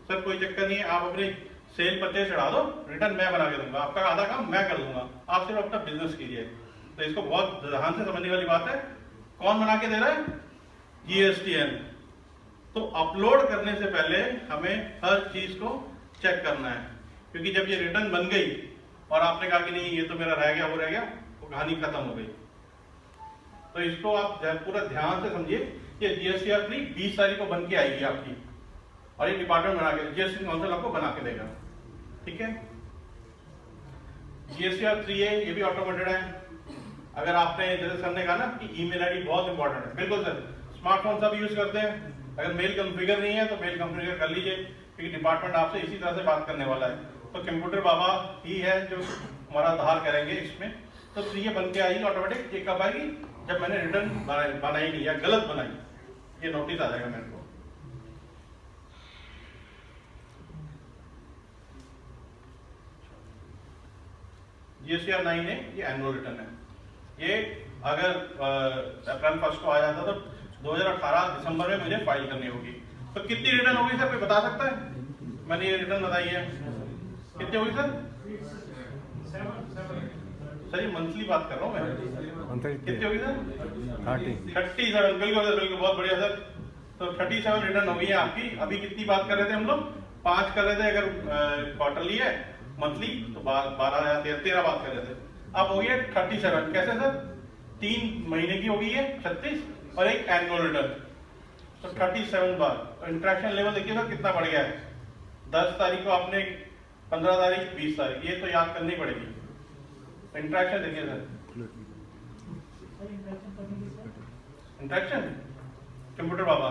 सर कोई चक्कर नहीं है, आप अपने सेल परचेज चढ़ा दो, रिटर्न मैं बना के दूंगा, आपका आधा काम मैं कर दूंगा, आप सिर्फ अपना बिजनेस कीजिए। तो इसको बहुत ध्यान से समझने वाली बात है। कौन बना के दे रहा है, GSTN। तो अपलोड करने से पहले हमें हर चीज को चेक करना है, क्योंकि जब ये रिटर्न बन गई और आपने कहा कि नहीं ये तो मेरा रह गया, वो रह गया, वो कहानी खत्म हो गई। तो इसको आप पूरा ध्यान से समझिए। ये GSTR3 20 तारीख को बन के आएगी आपकी, और ये डिपार्टमेंट बना के, GST काउंसिल आपको बना के देगा। ठीक है, GSTR3A ये भी ऑटोमेटेड है। अगर आपने जैसे सर ने कहा ना कि ईमेल आईडी बहुत इंपॉर्टेंट है, बिल्कुल सर, स्मार्टफोन सब यूज करते हैं, अगर मेल कॉन्फ़िगर नहीं है तो मेल कॉन्फ़िगर कर लीजिए, क्योंकि डिपार्टमेंट आपसे इसी तरह से बात करने वाला है। तो कंप्यूटर बाबा ही है जो हमारा आधार करेंगे इसमें। तो ये बन के आएगी ऑटोमेटिक, ये कब आएगी, जब मैंने रिटर्न बनाई नहीं या गलत बनाई, ये नोटिस आ जाएगा मेरे को। GSTR 9 है, ये एनुअल रिटर्न है। ये अगर अप्रैल 1 को आ जाता तो 2018 दिसंबर में मुझे फाइल करनी होगी। तो कितनी रिटर्न होगी सर, कोई बता सकता है? मैंने ये रिटर्न बताई है, कितनी होगी सर? सर ये मंथली बात कर रहा हूँ मैं, कितनी होगी सर? 37, बिल्कुल सर, बिल्कुल, बहुत बढ़िया सर। तो 37 रिटर्न होगी है आपकी। अभी कितनी बात कर रहे थे हम लोग? 5 कर रहे थे अगर क्वार्टरली है, मंथली तो 12 या 13 बात कर रहे थे। अब हो गया 37, कैसे सर? 3 महीने की होगी है 36 और एक एनुअल रिटर्न, तो 37 बार। तो इंटरेक्शन लेवल देखिए सर कितना बढ़ गया है। 10 तारीख को आपने, 15 तारीख, 20 तारीख, ये तो याद करनी पड़ेगी। इंटरेक्शन देखिए सर, इंटरेक्शन कंप्यूटर बाबा,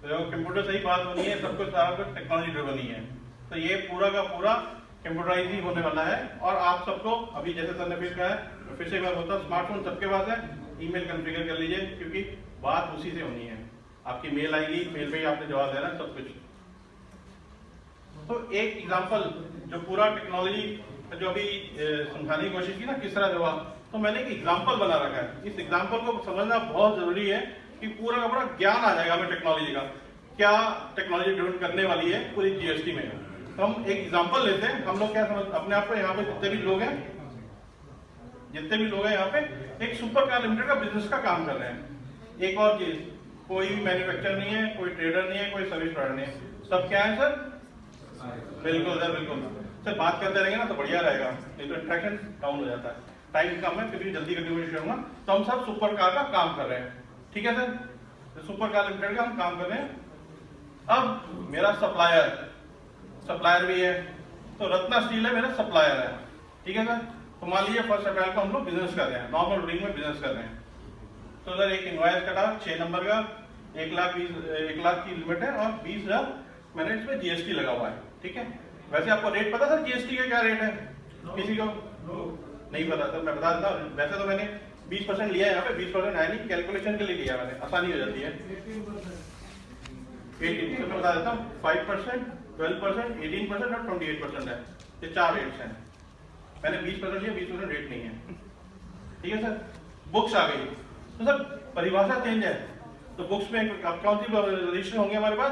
तो कंप्यूटर से ही बात होनी है, सब कुछ सारा कुछ टेक्नोलॉजी ड्रिवन ही है। तो ये पूरा का पूरा कंप्यूटराइज ही होने वाला है। और आप सबको अभी जैसे सर ने फिर कहा है, फिर से एक बार होता है, स्मार्टफोन सबके पास है, ईमेल कॉन्फ़िगर कर लीजिए, क्योंकि बात उसी से होनी है। आपकी मेल आएगी, मेल पे ही आपने जवाब देना सब कुछ। तो एक एग्जांपल जो पूरा टेक्नोलॉजी जो अभी समझाने की कोशिश की ना किस तरह जवाब, तो मैंने एक एग्जांपल बना रखा है। इस एग्जांपल को समझना बहुत जरूरी है कि पूरा का पूरा ज्ञान आ जाएगा हमें टेक्नोलॉजी का, क्या टेक्नोलॉजी ड्रिवन करने वाली है पूरी जीएसटी में। तो हम एक एग्जांपल लेते हैं। हम लोग क्या समझ अपने आप को, यहाँ पे जितने भी लोग हैं यहाँ पे एक सुपर कार लिमिटेड का बिजनेस का काम कर रहे हैं। एक और चीज, कोई भी मैन्युफैक्चरर नहीं है, कोई ट्रेडर नहीं है, कोई सर्विस प्रोवाइडर नहीं है, सब क्या है सर? बिल्कुल सर, बिल्कुल सर, बात करते रहेंगे ना तो बढ़िया रहेगा, नहीं तो इंटरेक्शन डाउन हो जाता है। टाइम कम है, फिर भी जल्दी करने की कोशिश करूंगा। तो हम सब सुपर कार का काम कर रहे हैं, ठीक है सर? तो सुपर कार लिमिटेड का हम काम कर रहे हैं। अब मेरा सप्लायर भी है, तो रत्ना स्टील है मेरा सप्लायर है, ठीक है सर? तो मान लीजिए 1 अप्रैल को हम लोग बिजनेस कर रहे हैं, नॉर्मल रूटीन में बिजनेस कर रहे हैं। तो सर एक इनवॉइस कटा 6 नंबर का, 1 लाख की लिमिट है और 20,000 मैंने इसमें जीएसटी लगा हुआ है, ठीक है? वैसे आपको रेट पता सर जीएसटी का क्या रेट है? किसी को नहीं पता सर, मैं बता देता हूँ। वैसे तो मैंने 20% लिया है यहाँ पे, 20% है नहीं, कैलकुलेशन के लिए लिया मैंने, आसानी हो जाती है। 18 मैं बता देता हूँ, 5%, 12%, 18% और 28% है, ये 4 रेट्स हैं। मैंने 20% लिया, 20% रेट नहीं है, ठीक है सर? बुक्स आ गई, तो सर परिभाषा चेंज है, तो बुक्स में अब कौन सी रजिस्टर होंगे हमारे पास?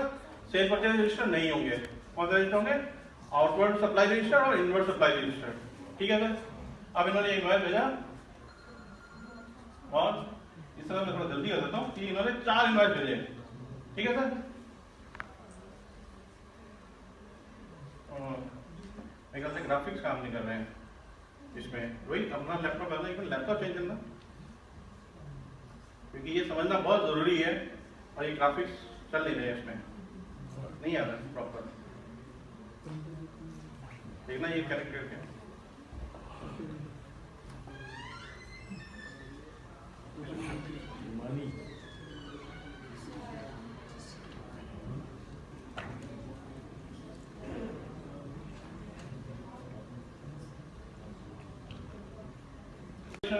सेल परचेज रजिस्टर नहीं होंगे। कौन से रजिस्टर होंगे? आउटवर्ड सप्लाई रजिस्टर और इनवर्ड सप्लाई रजिस्टर, ठीक है सर? अब इन्होंने एक बार भेजा, और इस तरह मैं थोड़ा जल्दी कर देता हूँ कि इन्होंने 4 इनवॉइस भेजे, ठीक है सर? मेरे ख्याल से ग्राफिक्स काम नहीं कर रहे हैं इसमें, वही अपना लैपटॉप करना, एक लैपटॉप चेंज करना, क्योंकि ये समझना बहुत जरूरी है। और ये ग्राफिक्स चल नहीं रहे इसमें, नहीं आ रहा प्रॉपर, देखना ये करेक्ट करके।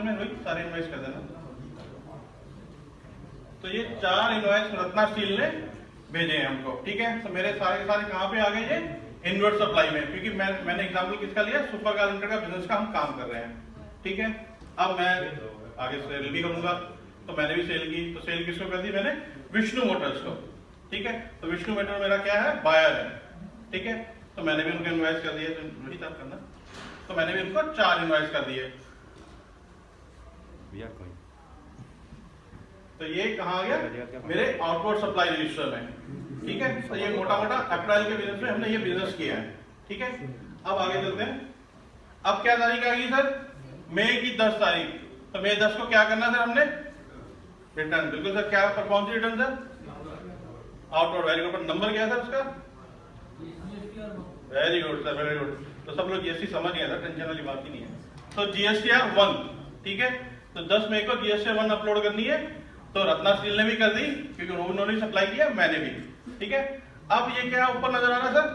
में वही सारे इनवॉइस कर देना। तो ये 4 इनवॉइस रत्ना स्टील ने भेजे हैं हमको, ठीक है? तो मेरे सारे कहाँ पे आ गए ये? इनवर्ड सप्लाई में, क्योंकि मैंने एग्जांपल किसका लिया? सुपर कार लिमिटेड का बिजनेस का हम काम कर रहे हैं, ठीक है? अब मैं आगे सेल भी करूंगा, तो मैंने भी सेल की, तो सेल किसको कर दी मैंने? विष्णु मोटर्स को, ठीक है? तो विष्णु मोटर मेरा क्या है? बायर है, ठीक है? तो मैंने भी उनको इनवॉइस कर दिए, तो वही तब करना, तो मैंने भी उनको 4 इनवॉइस कर दिए। तो ये कहाँ आ गया? मेरे आउटवर्ड सप्लाई रजिस्टर में, ठीक है? तो ये मोटा मोटा अप्रैल के बिजनेस में हमने ये बिजनेस किया है, ठीक है? अब आगे चलते हैं। अब क्या तारीख आ गई सर? मई की 10 तारीख। तो मई 10 को क्या करना सर हमने? रिटर्न, बिल्कुल सर। क्या पर कौन सी return sir? Outward, very good. Number क्या है सर उसका? Very good sir, very good. तो सब लोग जीएसटी समझ गए सर, टेंशन वाली बात ही नहीं है। तो जीएसटीआर 1, ठीक है? तो 10 मई को GST 1 अपलोड करनी है, तो रत्ना स्टील ने भी कर दी क्योंकि उन्होंने सप्लाई किया, मैंने भी, ठीक है। अब ये क्या ऊपर नजर आ रहा है सर,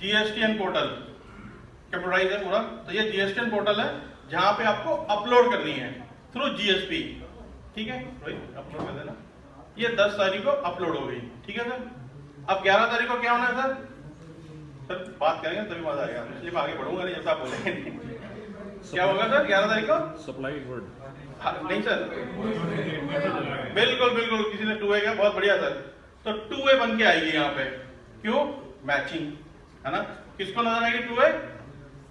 GSTN पोर्टल कैपिटलाइज है पूरा, तो ये GSTN पोर्टल है जहां पे आपको अपलोड करनी है थ्रू GSP, ठीक है, अपलोड कर देना। ये 10 तारीख को अपलोड हो गई, ठीक है सर। अब 11 तारीख को क्या होना है सर? सर बात करेंगे तभी मजा आएगा, इसलिए मैं आगे बढ़ूंगा नहीं जब आप बोलेंगे क्या होगा सर 11 तारीख को? सप्लाई वर्ड नहीं सर, बिल्कुल बिल्कुल, किसी ने 2A का, बहुत बढ़िया सर। तो 2A बन के आएगी यहाँ पे, क्यों? मैचिंग है ना। किसको नजर आएगी 2A?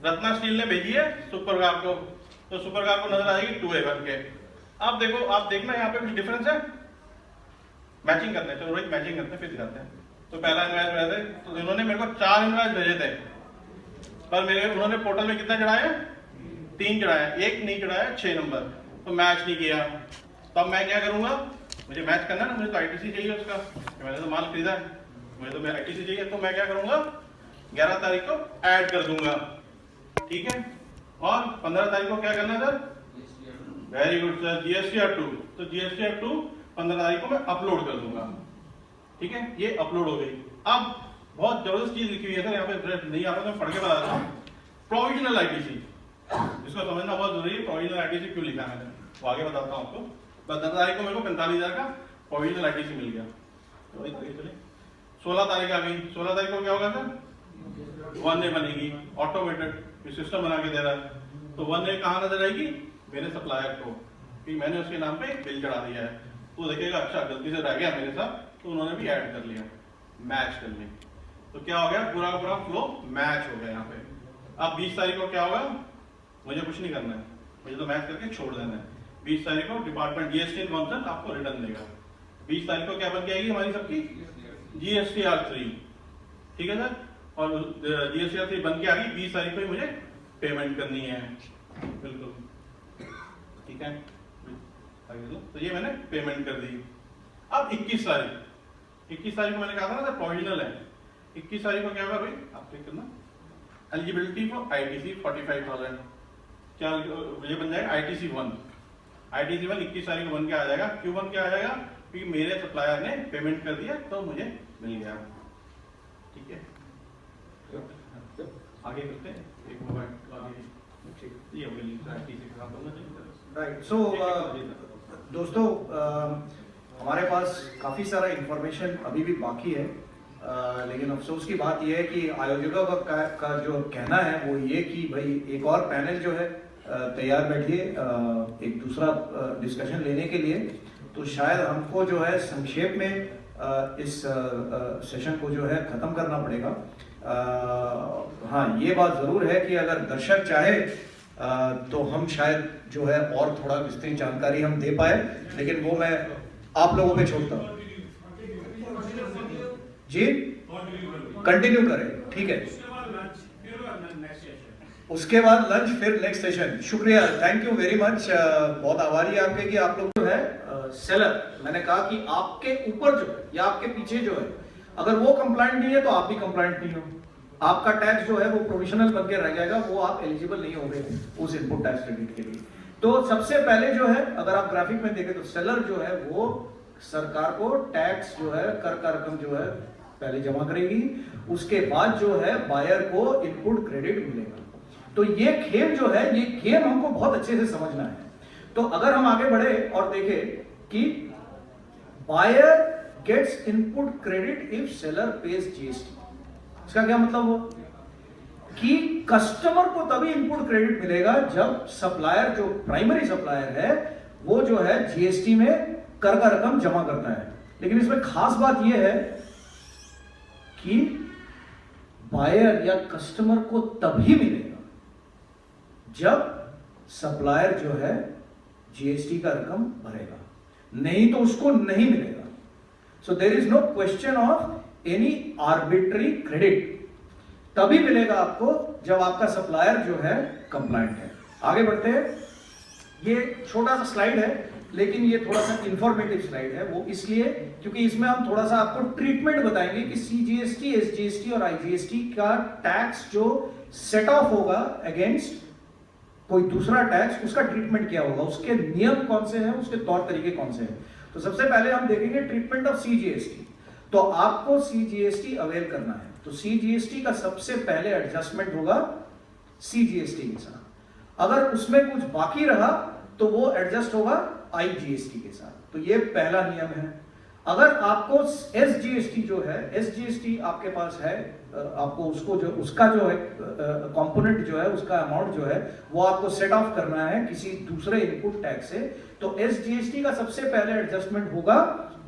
रत्ना स्टील ने भेजी है सुपर कार को, तो सुपर कार को नजर आएगी 2A बन के। अब देखो, आप देखना यहाँ पे कुछ डिफरेंस है, मैचिंग करते हैं, चलो रोहित मैचिंग करते हैं फिर दिखाते हैं। तो पहला इनवाइस भेजे थे, तो इन्होंने मेरे को 4 इनवाइस भेजे थे, पर उन्होंने पोर्टल में कितना चढ़ाया? 3 चढ़ाया, एक नहीं चढ़ाया 6 नंबर, तो मैच नहीं किया। तब मैं क्या करूंगा, मुझे मैच करना है ना, मुझे तो ITC चाहिए उसका, मैंने तो माल खरीदा है, मुझे तो ITC चाहिए, तो मैं क्या करूंगा 11 तारीख को ऐड कर दूंगा, ठीक है। और 15 तारीख को क्या करना है sir? Very good sir, GSTR 2, तो GSTR 2 15 तारीख को मैं अपलोड कर दूंगा, ठीक है। ये अपलोड हो गई। अब बहुत जबरदस्त चीज लिखी हुई है सर यहाँ पे, नहीं आता तो पढ़ के बता देता हूँ। प्रोविजनल ITC, इसको समझना बहुत जरूरी है, प्रोविजनल ITC क्यों लिखा है मैंने, वो आगे बताता हूँ आपको। 15 तारीख को मेरे को 45,000 का प्रोविजनल ITC मिल गया, तो 16 तारीख आ गई। 16 तारीख को क्या होगा सर? 1A बनेगी, ऑटोमेटेड सिस्टम बना के दे रहा है, तो 1A कहाँ नजर आएगी? मेरे सप्लायर को, कि मैंने उसके नाम पे बिल चढ़ा दिया है, तो देखेगा अच्छा गलती से रह गया मेरे साथ, तो उन्होंने भी ऐड कर लिया, मैच कर ली, तो क्या हो गया? पूरा पूरा फ्लो मैच हो गया यहाँ पे। अब 20 तारीख को क्या होगा? मुझे कुछ नहीं करना है, मुझे तो मैच करके छोड़ देना है। 20 तारीख को डिपार्टमेंट GST इन्फॉर्मेशन आपको रिटर्न देगा। 20 तारीख को क्या बन के आएगी हमारी सबकी? GSTR 3, ठीक है सर। और GSTR 3 बन के आ गई, 20 तारीख को ही मुझे पेमेंट करनी है, बिल्कुल ठीक है। तो ये मैंने पेमेंट कर दी। अब 21 तारीख को मैंने कहा था ना सर प्रोविजनल है, 21 तारीख को क्या होगा भाई? आप चेक करना, एलिजिबिलिटी फॉर ITC 45,000, क्या ये बन जाएगा ITC 1। ITC 1 21 तारीख को बन के आ जाएगा। क्यों बन के आ जाएगा? क्योंकि मेरे सप्लायर ने पेमेंट कर दिया, तो मुझे मिल गया, ठीक है। आगे करते हैं, एक मोबाइल आगे, ये हो गया ITC के साथ होना चाहिए। राइट, सो दोस्तों हमारे पास काफ़ी सारा इंफॉर्मेशन अभी भी बाकी है, लेकिन अफसोस की बात यह है कि आयोजकों का जो कहना है वो ये कि भाई एक और पैनल जो है तैयार बैठिए एक दूसरा डिस्कशन लेने के लिए, तो शायद हमको जो है संक्षेप में इस सेशन को जो है ख़त्म करना पड़ेगा। हाँ, ये बात ज़रूर है कि अगर दर्शक चाहे तो हम शायद जो है और थोड़ा विस्तृत जानकारी हम दे पाए, लेकिन वो मैं आप लोगों पे छोड़ता हूँ। जी कंटिन्यू करें, ठीक है। उसके बाद लंच, फिर नेक्स्ट सेशन। शुक्रिया, थैंक यू वेरी मच। बहुत आभारी है आपके कि आप लोग जो है सेलर, मैंने कहा कि आपके ऊपर जो है या आपके पीछे जो है, अगर वो कंप्लाइंट नहीं है तो आप भी कंप्लाइंट नहीं हो, आपका टैक्स जो है वो प्रोविजनल बन के रह जाएगा, वो आप एलिजिबल नहीं होंगे उस इनपुट टैक्स क्रेडिट के लिए। तो सबसे पहले जो है, अगर आप ग्राफिक में देखें तो सेलर जो है वो सरकार को टैक्स जो है, कर का रकम जो है पहले जमा करेगी, उसके बाद जो है बायर को इनपुट क्रेडिट मिलेगा। तो ये खेल जो है, ये गेम हमको बहुत अच्छे से समझना है। तो अगर हम आगे बढ़े और देखें कि buyer gets input credit if seller pays GST, इसका क्या मतलब हो कि कस्टमर को तभी इनपुट क्रेडिट मिलेगा जब सप्लायर, जो प्राइमरी सप्लायर है, वो जो है GST में कर का रकम जमा करता है। लेकिन इसमें खास बात यह है कि बायर या कस्टमर को तभी मिलेगा जब सप्लायर जो है GST का रकम भरेगा, नहीं तो उसको नहीं मिलेगा। So there is no question of any arbitrary credit, तभी मिलेगा आपको जब आपका सप्लायर जो है कंप्लायंट है। आगे बढ़ते हैं। ये छोटा सा स्लाइड है, लेकिन ये थोड़ा सा इंफॉर्मेटिव स्लाइड है, वो इसलिए क्योंकि इसमें हम थोड़ा सा आपको ट्रीटमेंट बताएंगे कि CGST, SGST और IGST का टैक्स जो सेट ऑफ होगा अगेंस्ट कोई दूसरा टैक्स, उसका ट्रीटमेंट क्या होगा, उसके नियम कौन से हैं, उसके तौर तरीके कौन से हैं। तो सबसे पहले हम देखेंगे ट्रीटमेंट ऑफ सीजीएसटी। तो आपको सीजीएसटी अवेल करना है, तो सीजीएसटी का सबसे पहले एडजस्टमेंट होगा सीजीएसटी के साथ। अगर उसमें कुछ बाकी रहा तो वो एडजस्ट होगा आईजीएसटी के साथ। तो ये पहला नियम है। अगर आपको एसजीएसटी जो है, एसजीएसटी आपके पास है, आपको उसको जो उसका जो है कंपोनेंट जो है, उसका अमाउंट जो है वो आपको सेट ऑफ करना है किसी दूसरे इनपुट टैक्स से, तो एसजीएसटी का सबसे पहले एडजस्टमेंट होगा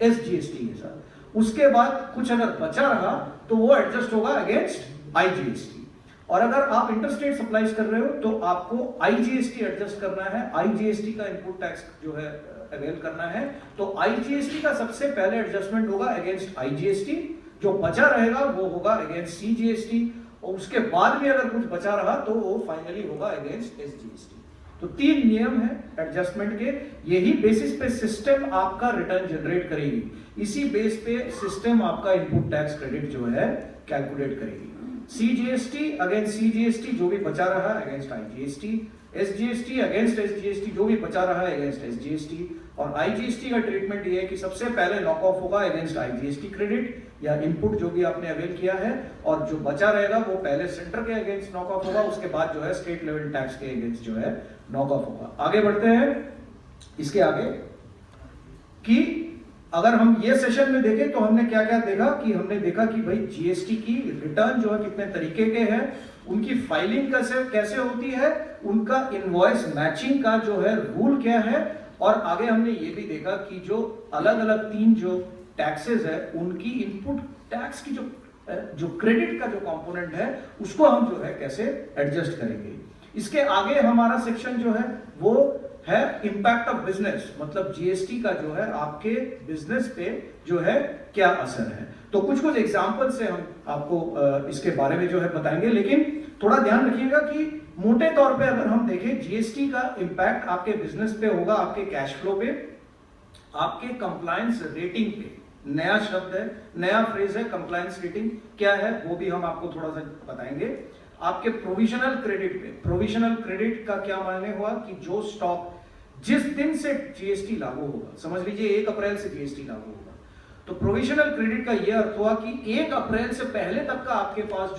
एसजीएसटी के साथ। उसके बाद कुछ अगर बचा रहा तो वो एडजस्ट होगा अगेंस्ट आईजीएसटी। और अगर आप इंटरस्टेट सप्लाईज कर रहे हो तो आपको आईजीएसटी एडजस्ट करना है, आईजीएसटी का इनपुट टैक्स जो है अवेल करना है। तो आईजीएसटी का सबसे पहले एडजस्टमेंट होगा अगेंस्ट आईजीएसटी, जो बचा रहेगा वो होगा अगेंस्ट सीजीएसटी, और उसके बाद भी अगर कुछ बचा रहा तो वो फाइनली होगा अगेंस्ट एसजीएसटी। तो 3 नियम है एडजस्टमेंट के। यही बेसिस पे सिस्टम आपका रिटर्न जनरेट करेगी, इसी बेस पे सिस्टम आपका इनपुट टैक्स क्रेडिट जो है कैलकुलेट करेगी। सीजीएसटी अगेंस्ट सीजीएसटी, जो भी बचा रहा against IGST, SGST against SGST, जो भी बचा रहा है अगेंस्ट एसजीएसटी, और आईजीएसटी का ट्रीटमेंट ये है कि सबसे पहले नॉक ऑफ होगा अगेंस्ट आईजीएसटी क्रेडिट या इनपुट जो भी आपने अवेल किया है, और जो बचा रहेगा वो पहले सेंटर के अगेंस्ट नॉक ऑफ होगा, उसके बाद जो है स्टेट लेवल टैक्स के अगेंस्ट जो है नॉक ऑफ होगा। आगे बढ़ते हैं इसके आगे कि अगर हम ये सेशन में देखें तो हमने क्या क्या देखा कि हमने देखा कि भाई जीएसटी की रिटर्न जो है कितने तरीके के हैं, उनकी फाइलिंग कैसे होती है, उनका इनवॉइस मैचिंग का जो है रूल क्या है, और आगे हमने ये भी देखा कि जो अलग अलग 3 जो टैक्सेस है उनकी इनपुट टैक्स की जो क्रेडिट का जो कंपोनेंट है उसको हम जो है कैसे एडजस्ट करेंगे। इसके आगे हमारा सेक्शन जो है वो है इंपैक्ट ऑफ बिजनेस, मतलब जीएसटी का जो है आपके बिजनेस पे जो है क्या असर है। तो कुछ एग्जांपल से हम आपको इसके बारे में जो है बताएंगे, लेकिन थोड़ा ध्यान रखिएगा कि मोटे तौर पे अगर हम देखें जीएसटी का इंपैक्ट आपके बिजनेस पे होगा, आपके कैश फ्लो पे, आपके कंप्लायंस रेटिंग पे। नया शब्द है, नया फ्रेज है कंप्लायंस रेटिंग, क्या है वो भी हम आपको थोड़ा सा बताएंगे। आपके प्रोविजनल क्रेडिट पे, प्रोविजनल क्रेडिट का क्या मायने हुआ कि जो स्टॉक जिस दिन से जीएसटी लागू होगा, समझ लीजिए 1 अप्रैल से जीएसटी लागू होगा, तो प्रोविजनल क्रेडिट का यह अर्थ हुआ कि 1 अप्रैल से पहले तक का आपके पास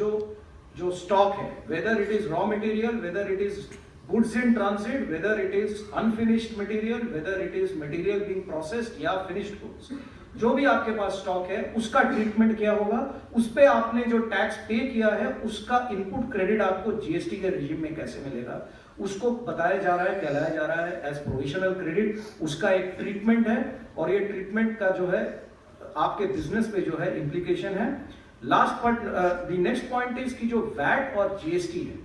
जो स्टॉक है, whether it is raw material, whether it is goods in transit, whether it is unfinished material, whether it is material being processed या फिनिश्ड गुड्स, जो भी आपके पास स्टॉक है उसका ट्रीटमेंट क्या होगा, उस पे आपने जो टैक्स पे किया है उसका इनपुट क्रेडिट आपको जीएसटी के रिजीम में कैसे मिलेगा, उसको बताया जा रहा है, कहलाया जा रहा है एज प्रोविजनल क्रेडिट। उसका एक ट्रीटमेंट है, और ये ट्रीटमेंट का जो है आपके बिजनेस पे जो है इंप्लीकेशन है। Last but the next point is कि जो वैट और जीएसटी है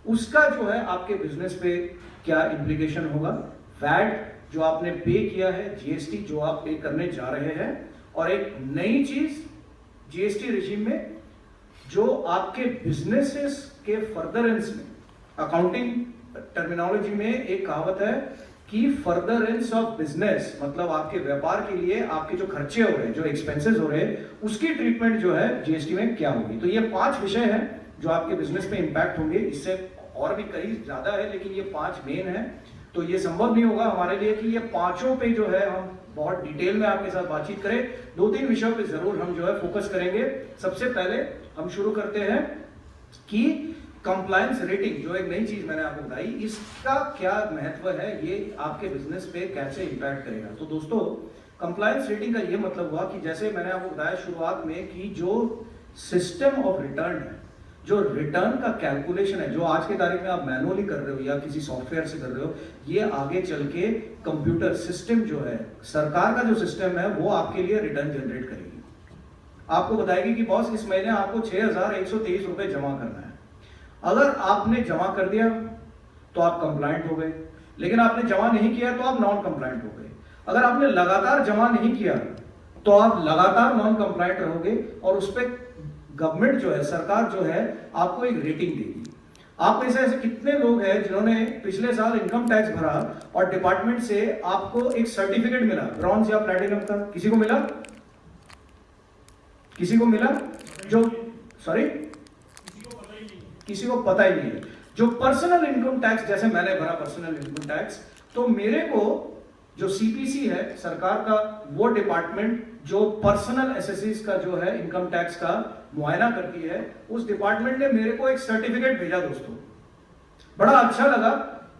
उसका जो है आपके बिजनेस पे क्या इंप्लीकेशन होगा। वैट जो आपने पे किया है, जीएसटी जो आप पे करने जा रहे हैं, और एक नई चीज जीएसटी रिजीम में जो आपके बिजनेसेस के फर्दरेंस में, अकाउंटिंग टर्मिनोलॉजी में एक कहावत है कि फर्दरेंस ऑफ बिजनेस, मतलब आपके व्यापार के लिए आपके जो खर्चे हो रहे हैं, जो एक्सपेंसेस हो रहे हैं, उसकी ट्रीटमेंट जो है जीएसटी में क्या होगी। तो ये 5 विषय हैं जो आपके बिजनेस में इंपैक्ट होंगे। इससे और भी कई ज्यादा है, लेकिन ये 5 मेन है। तो ये संभव नहीं होगा हमारे लिए कि ये 5 पे जो है हम बहुत डिटेल में आपके साथ बातचीत करें। 2-3 विषयों पे जरूर हम जो है फोकस करेंगे। सबसे पहले हम शुरू करते हैं कि कंप्लायंस रेटिंग, जो एक नई चीज मैंने आपको बताई, इसका क्या महत्व है, ये आपके बिजनेस पे कैसे इंपैक्ट करेगा। तो दोस्तों, कंप्लायंस रेटिंग का ये मतलब हुआ कि जैसे मैंने आपको बताया शुरुआत में कि जो सिस्टम ऑफ रिटर्न है, जो रिटर्न का कैलकुलेशन है, जो आज के तारीख में आप मैनुअली कर रहे हो या किसी सॉफ्टवेयर से कर रहे हो, ये आगे चल के कंप्यूटर सिस्टम जो है, सरकार का जो सिस्टम है, वो आपके लिए रिटर्न जनरेट करेगी। आपको बताएगी कि बॉस इस महीने आपको 6,123 रुपए जमा करना है। अगर आपने जमा कर दिया तो आप कंप्लायंट हो गए, लेकिन आपने जमा नहीं किया तो आप नॉन कंप्लायंट हो गए। अगर आपने लगातार जमा नहीं किया तो आप लगातार नॉन कंप्लायंट रहोगे, और उस पर गवर्नमेंट जो है, सरकार जो है, आपको एक रेटिंग देगी। आप में से ऐसे कितने लोग हैं जिन्होंने पिछले साल इनकम टैक्स भरा और डिपार्टमेंट से आपको एक सर्टिफिकेट मिला, ब्रॉन्ज या प्लैटिनम का? किसी को मिला? किसी को मिला? जो सॉरी, किसी को पता ही नहीं है। जो पर्सनल इनकम टैक्स, जैसे मैंने भरा पर्सनल इनकम टैक्स, तो मेरे को जो सीपीसी है सरकार का, वो डिपार्टमेंट जो पर्सनल एसेसीज का जो है इनकम टैक्स का मुआयना करती है, उस डिपार्टमेंट ने मेरे को एक सर्टिफिकेट भेजा दोस्तों। बड़ा अच्छा लगा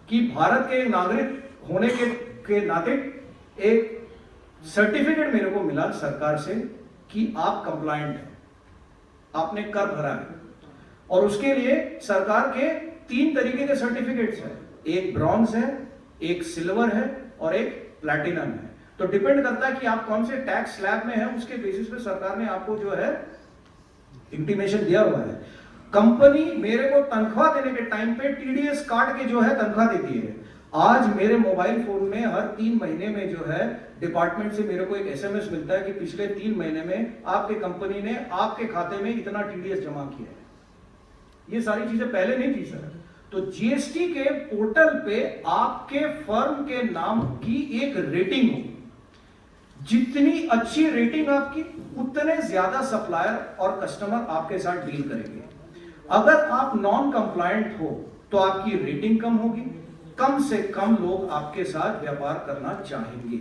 कि भारत के नागरिक होने के नाते एक सर्टिफिकेट मेरे को मिला सरकार से कि आप कंप्लायंट हैं, आपने कर भरा है। और उसके लिए सरकार के 3 तरीके के सर्टिफिकेट्स हैं, एक ब्रॉन्ज है, एक सिल्वर है और एक प्लैटिनम है। तो डिपेंड करता है कि आप कौन से टैक्स स्लैब में हैं, उसके बेसिस पे सरकार ने आपको जो है इंटीमेशन दिया हुआ है। कंपनी मेरे को तनख्वाह देने के टाइम पे टीडीएस काट के जो है तनख्वाह देती है। आज मेरे मोबाइल फोन में हर 3 महीने में जो है डिपार्टमेंट से मेरे को एक एसएमएस मिलता है कि पिछले 3 महीने में आपके कंपनी ने आपके खाते में इतना टीडीएस जमा किया है। ये सारी चीजें पहले नहीं थी सर। तो जीएसटी के पोर्टल पे आपके फर्म के नाम की एक रेटिंग होगी। जितनी अच्छी रेटिंग आपकी, उतने ज्यादा सप्लायर और कस्टमर आपके साथ डील करेंगे। अगर आप नॉन कंप्लायंट हो तो आपकी रेटिंग कम होगी, कम से कम लोग आपके साथ व्यापार करना चाहेंगे।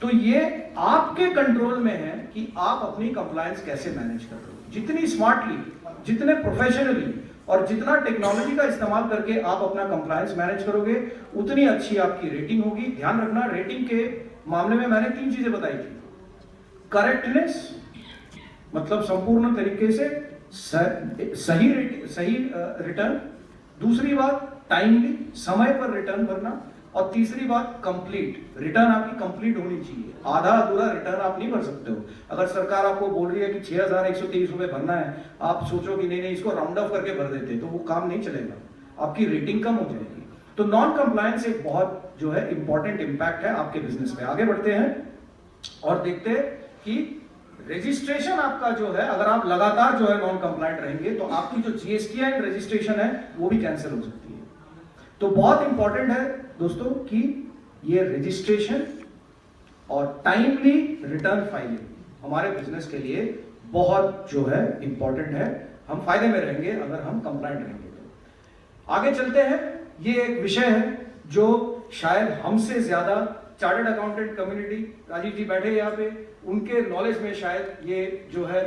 तो ये आपके कंट्रोल में है कि आप अपनी कंप्लायंस कैसे मैनेज कर रहे हो। जितनी स्मार्टली, जितने प्रोफेशनली और जितना टेक्नोलॉजी का इस्तेमाल करके आप अपना कंप्लायंस मैनेज करोगे, उतनी अच्छी आपकी रेटिंग होगी। ध्यान रखना, रेटिंग के मामले में मैंने 3 चीजें बताई थी। करेक्टनेस, मतलब संपूर्ण तरीके से सही रिटर्न। दूसरी बात टाइमली, समय पर रिटर्न भरना। और तीसरी बात कंप्लीट, रिटर्न आपकी कंप्लीट होनी चाहिए। आधा अधूरा रिटर्न आप नहीं भर सकते हो। अगर सरकार आपको बोल रही है कि 6123 रुपए भरना है, आप सोचो कि नहीं इसको राउंड ऑफ करके भर देते, तो वो काम नहीं चलेगा, आपकी रेटिंग कम हो जाएगी। तो नॉन कंप्लायंस एक बहुत जो है इंपॉर्टेंट इंपैक्ट है आपके बिजनेस पे। आगे बढ़ते हैं और देखते हैं कि रजिस्ट्रेशन आपका जो है, अगर आप लगातार जो है नॉन कंप्लायंट रहेंगे तो आपकी जो जीएसटी रजिस्ट्रेशन है वो भी कैंसिल हो सकती है। तो बहुत इंपॉर्टेंट है दोस्तों कि ये रजिस्ट्रेशन और टाइमली रिटर्न फाइलिंग हमारे बिजनेस के लिए बहुत जो है इंपॉर्टेंट है। हम फायदे में रहेंगे अगर हम कंप्लायंट रहेंगे। तो आगे चलते हैं। ये एक विषय है जो शायद हमसे ज्यादा चार्टर्ड अकाउंटेंट कम्युनिटी, राजीव जी बैठे यहाँ पे, उनके नॉलेज में शायद ये जो है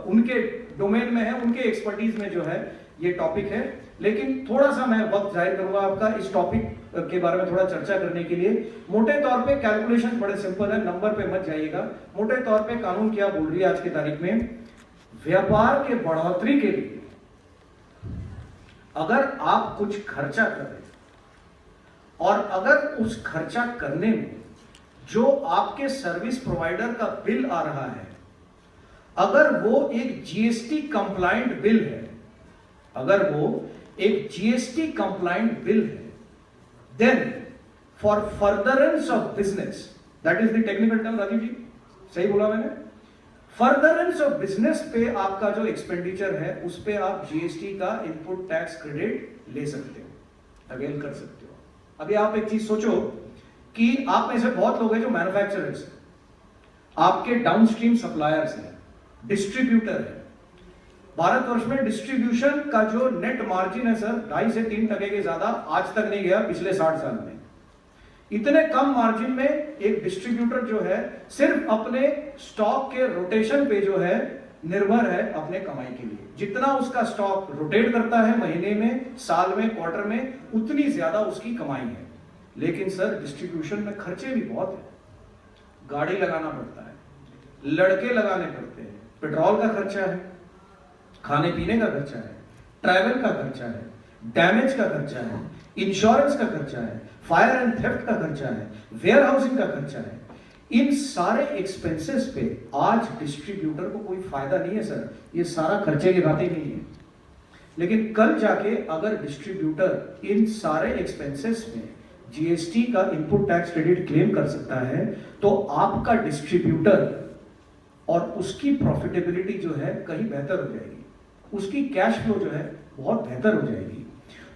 उनके डोमेन में है, उनके एक्सपर्टीज में जो है ये टॉपिक है। लेकिन थोड़ा सा मैं वक्त जाहिर करूंगा आपका इस टॉपिक के बारे में थोड़ा चर्चा करने के लिए। मोटे तौर पे कैलकुलेशन बड़े सिंपल है, नंबर पे मत जाइएगा। मोटे तौर पे कानून क्या बोल रही है आज की तारीख में, व्यापार के बढ़ोतरी के लिए अगर आप कुछ खर्चा कर रहे हैं और अगर उस खर्चा करने में जो आपके सर्विस प्रोवाइडर का बिल आ रहा है, अगर वो एक जीएसटी कंप्लायंट बिल है, अगर वो एक जीएसटी कंप्लायंट बिल है, then for furtherance of business, that is the technical term, Rajeev ji सही बोला मैंने, फर्दरेंस ऑफ बिजनेस पे आपका जो एक्सपेंडिचर है उस पे आप जीएसटी का इनपुट टैक्स क्रेडिट ले सकते हो, अवेल कर सकते हो। अभी आप एक चीज सोचो कि आप में से बहुत लोग हैं जो मैन्युफैक्चरर्स हैं, आपके डाउनस्ट्रीम सप्लायर्स हैं, डिस्ट्रीब्यूटर है। भारतवर्ष में डिस्ट्रीब्यूशन का जो नेट मार्जिन है सर 2.5 से 3% के ज्यादा आज तक नहीं गया पिछले 60 साल में। इतने कम मार्जिन में एक डिस्ट्रीब्यूटर जो है सिर्फ अपने स्टॉक के रोटेशन पे जो है निर्भर है अपने कमाई के लिए। जितना उसका स्टॉक रोटेट करता है महीने में, साल में, क्वार्टर में, उतनी ज्यादा उसकी कमाई है। लेकिन सर डिस्ट्रीब्यूशन में खर्चे भी बहुत है, गाड़ी लगाना पड़ता है, लड़के लगाने पड़ते हैं, पेट्रोल का खर्चा है, खाने पीने का खर्चा है, ट्रैवल का खर्चा है, डैमेज का खर्चा है, इंश्योरेंस का खर्चा है, फायर एंड थेफ्ट का खर्चा है, वेयर हाउसिंग का खर्चा है। इन सारे एक्सपेंसेस पे आज डिस्ट्रीब्यूटर को कोई फायदा नहीं है सर, ये सारा खर्चे की बात ही नहीं है। लेकिन कल जाके अगर डिस्ट्रीब्यूटर इन सारे एक्सपेंसेस में जीएसटी का इनपुट टैक्स क्रेडिट क्लेम कर सकता है तो आपका डिस्ट्रीब्यूटर और उसकी प्रॉफिटेबिलिटी जो है कहीं बेहतर हो जाएगी, उसकी कैश फ्लो जो है बहुत बेहतर हो जाएगी।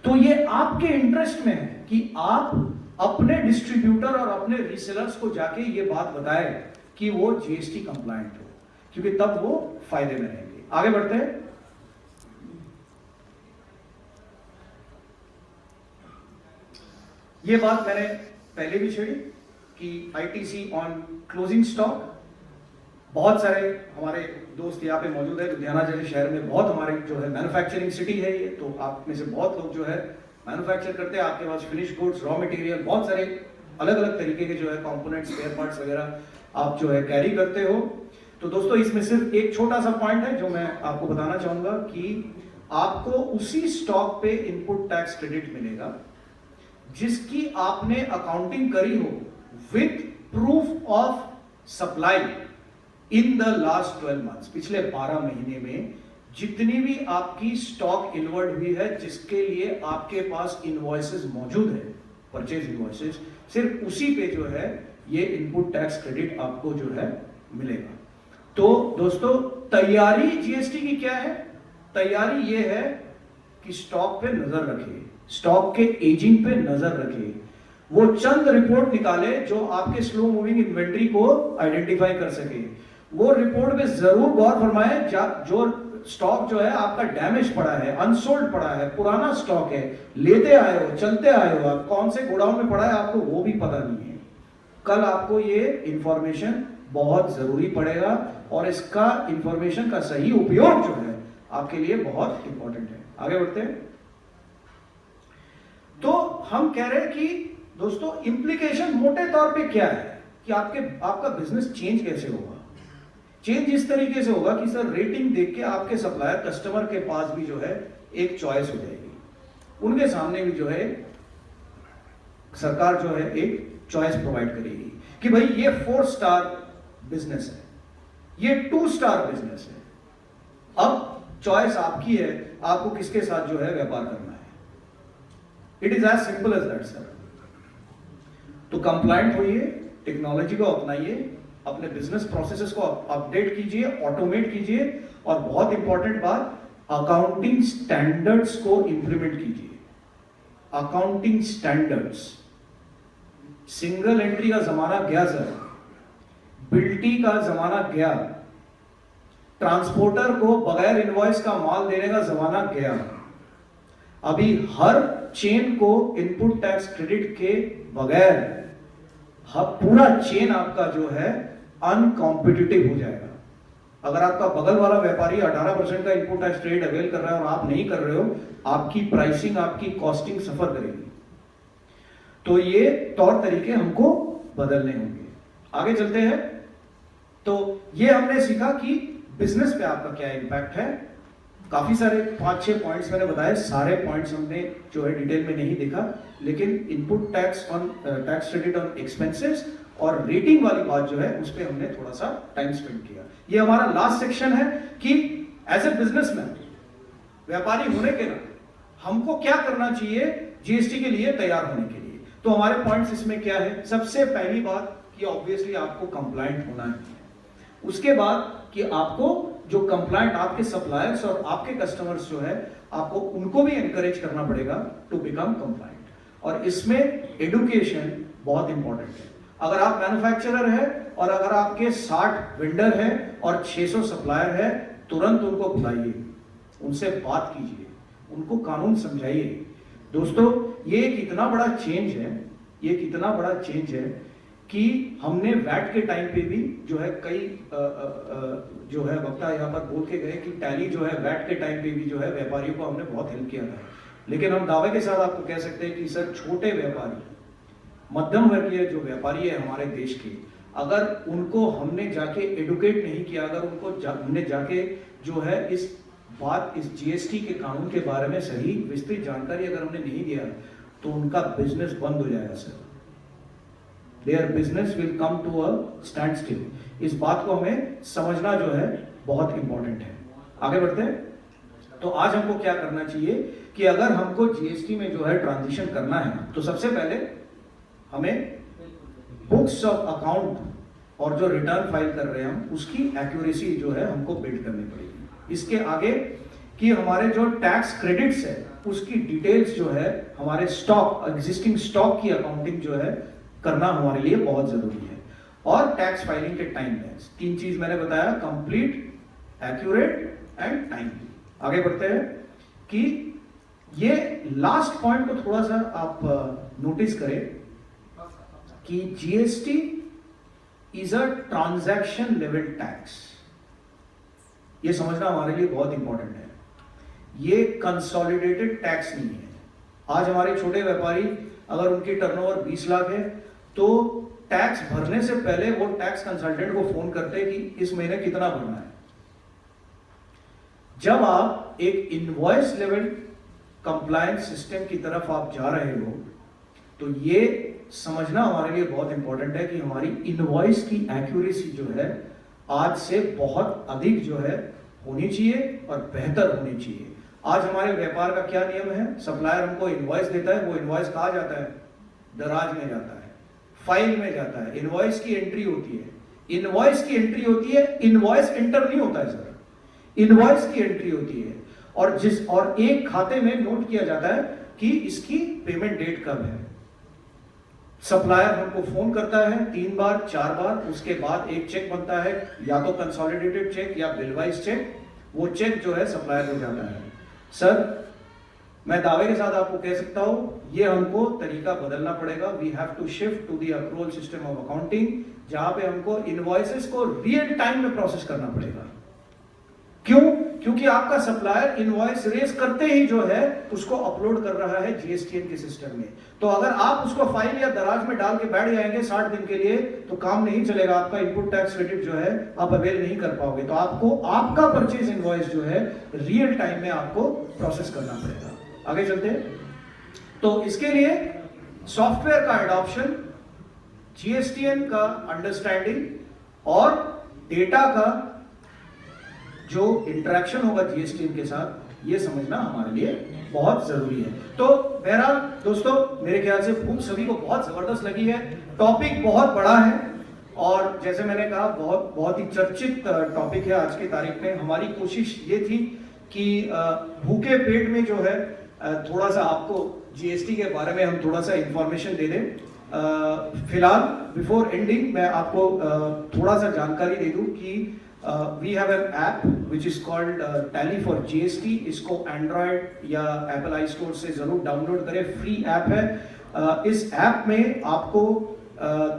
तो ये आपके इंटरेस्ट में है कि आप अपने डिस्ट्रीब्यूटर और अपने रीसेलर्स को जाके ये बात बताएं कि वो जीएसटी कंप्लायंट हो, क्योंकि तब वो फायदे में रहेंगे। आगे बढ़ते हैं। ये बात मैंने पहले भी छेड़ी कि आईटीसी ऑन क्लोजिंग स्टॉक, बहुत सारे हमारे दोस्त यहाँ पे मौजूद है। लुधियाना जैसे शहर में बहुत हमारे जो है मैन्युफैक्चरिंग सिटी है ये, तो आप में से बहुत लोग जो है मैन्युफैक्चर करते हैं, आपके पास फिनिश गुड्स, रॉ मटेरियल, बहुत सारे अलग अलग तरीके के जो है कंपोनेंट्स, स्पेयर पार्ट्स वगैरह आप जो है कैरी करते हो। तो दोस्तों इसमें सिर्फ एक छोटा सा पॉइंट है जो मैं आपको बताना चाहूंगा कि आपको उसी स्टॉक पे इनपुट टैक्स क्रेडिट मिलेगा जिसकी आपने अकाउंटिंग करी हो with proof of supply in the last 12 months. पिछले 12 महीने में जितनी भी आपकी स्टॉक इनवर्ड हुई है, जिसके लिए आपके पास इनवॉइसेस मौजूद है, परचेज इनवॉइसेस, सिर्फ उसी पे जो है ये इनपुट टैक्स क्रेडिट आपको जो है मिलेगा। तो दोस्तों तैयारी जीएसटी की क्या है? तैयारी ये है कि स्टॉक पे नजर रखिए, स्टॉक के एजिंग पे नजर रखिए, वो चंद रिपोर्ट निकाले जो आपके स्लो मूविंग इन्वेंट्री को आइडेंटिफाई कर सके। वो रिपोर्ट में जरूर गौर फरमाए जो स्टॉक जो है आपका डैमेज पड़ा है, अनसोल्ड पड़ा है, पुराना स्टॉक है, लेते आए हो, चलते आए हो, आप कौन से गोडाउन में पड़ा है आपको वो भी पता नहीं है। कल आपको ये इंफॉर्मेशन बहुत जरूरी पड़ेगा और इसका इंफॉर्मेशन का सही उपयोग जो है आपके लिए बहुत इंपॉर्टेंट है। आगे बढ़ते हैं। तो हम कह रहे हैं कि दोस्तों इंप्लीकेशन मोटे तौर पे क्या है कि आपका बिजनेस चेंज कैसे होगा। चेंज इस तरीके से होगा कि सर रेटिंग देख के आपके सप्लायर कस्टमर के पास भी जो है एक चॉइस हो जाएगी, उनके सामने भी जो है सरकार जो है एक चॉइस प्रोवाइड करेगी कि भाई ये 4 स्टार बिजनेस है, ये 2 स्टार बिजनेस है, अब चॉइस आपकी है, आपको किसके साथ जो है व्यापार करना है। It is as simple as that sir. तो कंप्लायंट होइए, टेक्नोलॉजी को अपनाइए, अपने बिजनेस प्रोसेसेस को अपडेट कीजिए, ऑटोमेट कीजिए और बहुत इंपॉर्टेंट बात, अकाउंटिंग स्टैंडर्ड्स को इंप्लीमेंट कीजिए। अकाउंटिंग स्टैंडर्ड्स, सिंगल एंट्री का जमाना गया सर, बिल्टी का जमाना गया, ट्रांसपोर्टर को बगैर इनवॉइस का माल देने का जमाना गया। अभी हर चेन को इनपुट टैक्स क्रेडिट के बगैर पूरा चेन आपका जो है अनकॉम्पिटिटिव हो जाएगा। अगर आपका बगल वाला व्यापारी 18% का इनपुट टैक्स क्रेडिट अवेल कर रहा है और आप नहीं कर रहे हो, आपकी प्राइसिंग, आपकी कॉस्टिंग सफर करेगी। तो ये तौर तरीके हमको बदलने होंगे। आगे चलते हैं। तो ये हमने सीखा कि बिजनेस पे आपका क्या इंपैक्ट है। काफी सारे 5-6 पॉइंट्स मैंने बताए, सारे पॉइंट्स हमने जो है डिटेल में नहीं देखा, लेकिन input tax on tax credit on expenses और रेटिंग वाली बात जो है उस पर हमने थोड़ा सा टाइम स्पेंड किया। ये हमारा लास्ट सेक्शन है कि एज ए बिजनेसमैन, व्यापारी होने के नाते हमको क्या करना चाहिए जीएसटी के लिए तैयार होने के लिए। तो हमारे पॉइंट्स इसमें क्या है? सबसे पहली बात कि ऑब्वियसली आपको कंप्लायंट होना है। उसके बाद कि आपको जो कंप्लायंट आपके सप्लायर्स और आपके कस्टमर्स जो है, आपको उनको भी एनकरेज करना पड़ेगा टू बिकम कंप्लायंट। और इसमें एडुकेशन बहुत इंपॉर्टेंट है। अगर आप मैन्युफैक्चरर है और अगर आपके 60 वेंडर है और 600 सप्लायर है, तुरंत उनको बुलाइए, उनसे बात कीजिए, उनको कानून समझाइए। दोस्तों ये एक इतना बड़ा चेंज है, ये एक इतना बड़ा चेंज है कि हमने वैट के टाइम पे भी जो है कई जो है वक्ता यहाँ पर बोल के गए कि टैली जो है वैट के टाइम पे भी जो है व्यापारियों को हमने बहुत हेल्प किया था। लेकिन हम दावे के साथ आपको कह सकते हैं कि सर छोटे व्यापारी, मध्यम वर्गीय जो व्यापारी है हमारे देश के, अगर उनको हमने जाके एडुकेट नहीं किया, अगर उनको हमने जाके जो है इस जीएसटी के कानून के बारे में सही विस्तृत जानकारी अगर हमने नहीं दिया, तो उनका बिजनेस बंद हो जाएगा sir. Their business will come to a standstill। इस बात को हमें समझना जो है बहुत इंपॉर्टेंट है। आगे बढ़ते हैं। तो आज हमको क्या करना चाहिए कि अगर हमको जीएसटी में जो है ट्रांजिशन करना है, तो सबसे पहले हमें बुक्स ऑफ अकाउंट और जो रिटर्न फाइल कर रहे हैं हम, उसकी एक्यूरेसी जो है हमको बिल्ड करनी पड़ेगी। इसके आगे कि हमारे जो टैक्स क्रेडिट्स है उसकी डिटेल्स जो है, हमारे स्टॉक, एग्जिस्टिंग स्टॉक की अकाउंटिंग जो है करना हमारे लिए बहुत जरूरी है। और टैक्स फाइलिंग के टाइम लेंस, 3 चीज मैंने बताया, कंप्लीट, एक्यूरेट एंड टाइमली। आगे बढ़ते हैं कि ये लास्ट पॉइंट को थोड़ा सा आप नोटिस करें कि GST is a transaction level tax. ये समझना हमारे लिए बहुत इंपॉर्टेंट है। ये कंसोलिडेटेड टैक्स नहीं है। आज हमारे छोटे व्यापारी अगर उनकी टर्नओवर 20 लाख है तो टैक्स भरने से पहले वो टैक्स कंसल्टेंट को फोन करते हैं कि इस महीने कितना भरना है। जब आप एक इनवॉइस लेवल कंप्लायंस सिस्टम की तरफ आप जा रहे हो तो ये समझना हमारे लिए बहुत इंपॉर्टेंट है कि हमारी इनवॉइस की एक्यूरेसी जो है आज से बहुत अधिक जो है होनी चाहिए और बेहतर होनी चाहिए। आज हमारे व्यापार का क्या नियम है? सप्लायर हमको इनवॉइस देता है, वो इनवॉइस कहाँ जाता है? दराज में जाता है, फाइल में जाता है, इनवॉइस की एंट्री होती है। इनवॉइस की एंट्री होती है, इनवॉइस एंटर नहीं होता है सर, इनवॉइस की एंट्री होती है और एक खाते में नोट किया जाता है कि इसकी पेमेंट डेट कब है। सप्लायर हमको फोन करता है 3 बार 4 बार, उसके बाद एक चेक बनता है, या तो कंसोलिडेटेड चेक या बिल वाइज चेक। वो चेक जो है सप्लायर को जाता है। सर मैं दावे के साथ आपको कह सकता हूं ये हमको तरीका बदलना पड़ेगा। We have to shift to the accrual system of accounting, जहां पे हमको इनवॉइसेस को रियल टाइम में प्रोसेस करना पड़ेगा। क्यों? क्योंकि आपका सप्लायर इनवॉइस रेस करते ही जो है उसको अपलोड कर रहा है जीएसटीएन के सिस्टम में। तो अगर आप उसको फाइल या दराज में डाल के बैठ जाएंगे 60 दिन के लिए तो काम नहीं चलेगा। आपका इनपुट टैक्स क्रेडिट जो है आप अवेल नहीं कर पाओगे। तो आपको आपका परचेज इनवॉइस जो है रियल टाइम में आपको प्रोसेस करना पड़ेगा। आगे चलते हैं। तो इसके लिए सॉफ्टवेयर का एडॉप्शन, जीएसटीएन का अंडरस्टैंडिंग और डेटा का जो इंटरेक्शन होगा जीएसटीएन के साथ, ये समझना हमारे लिए बहुत जरूरी है। तो बहरहाल दोस्तों, मेरे ख्याल से भूख सभी को बहुत जबरदस्त लगी है। टॉपिक बहुत बड़ा है और जैसे मैंने कहा बहुत ही चर्चित टॉपिक है आज की तारीख में। हमारी कोशिश ये थी कि भूखे पेट में जो है थोड़ा सा आपको जीएसटी के बारे में हम थोड़ा सा इंफॉर्मेशन दे दें। फिलहाल बिफोर एंडिंग मैं आपको थोड़ा सा जानकारी दे दूं कि we have an app which is called Tally for GST। इसको एंड्रॉयड या एप्पल आई स्टोर से जरूर डाउनलोड करें, फ्री ऐप है। इस ऐप में आपको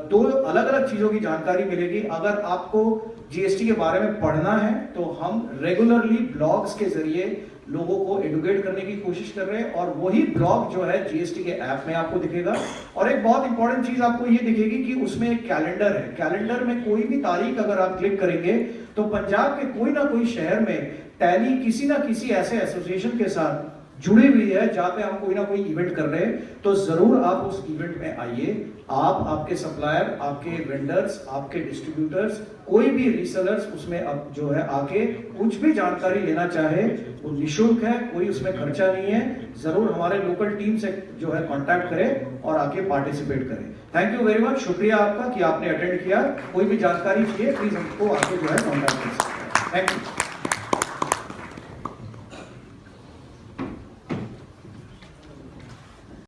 2 अलग अलग चीजों की जानकारी मिलेगी। अगर आपको जीएसटी के बारे में पढ़ना है तो हम रेगुलरली ब्लॉग्स के जरिए लोगों को एडुकेट करने की कोशिश कर रहे हैं और वही ब्लॉग जो है जीएसटी के ऐप में आपको दिखेगा। और एक बहुत इंपॉर्टेंट चीज आपको ये दिखेगी कि उसमें एक कैलेंडर है। कैलेंडर में कोई भी तारीख अगर आप क्लिक करेंगे तो पंजाब के कोई ना कोई शहर में टैली किसी ना किसी ऐसे एसोसिएशन के साथ जुड़ी हुई है जहां पे हम कोई ना कोई इवेंट कर रहे हैं। तो जरूर आप उस इवेंट में आइए। आप, आपके सप्लायर, आपके वेंडर्स, आपके डिस्ट्रीब्यूटर्स, कोई भी रीसेलर्स उसमें अब जो है आके कुछ भी जानकारी लेना चाहे वो निःशुल्क है, कोई उसमें खर्चा नहीं है। जरूर हमारे लोकल टीम से जो है कांटेक्ट करें और आके पार्टिसिपेट करें। थैंक यू वेरी मच, शुक्रिया आपका कि आपने अटेंड किया। कोई भी जानकारी चाहिए प्लीज हमको आके जो है कांटेक्ट कर सकते हैं। Thank you.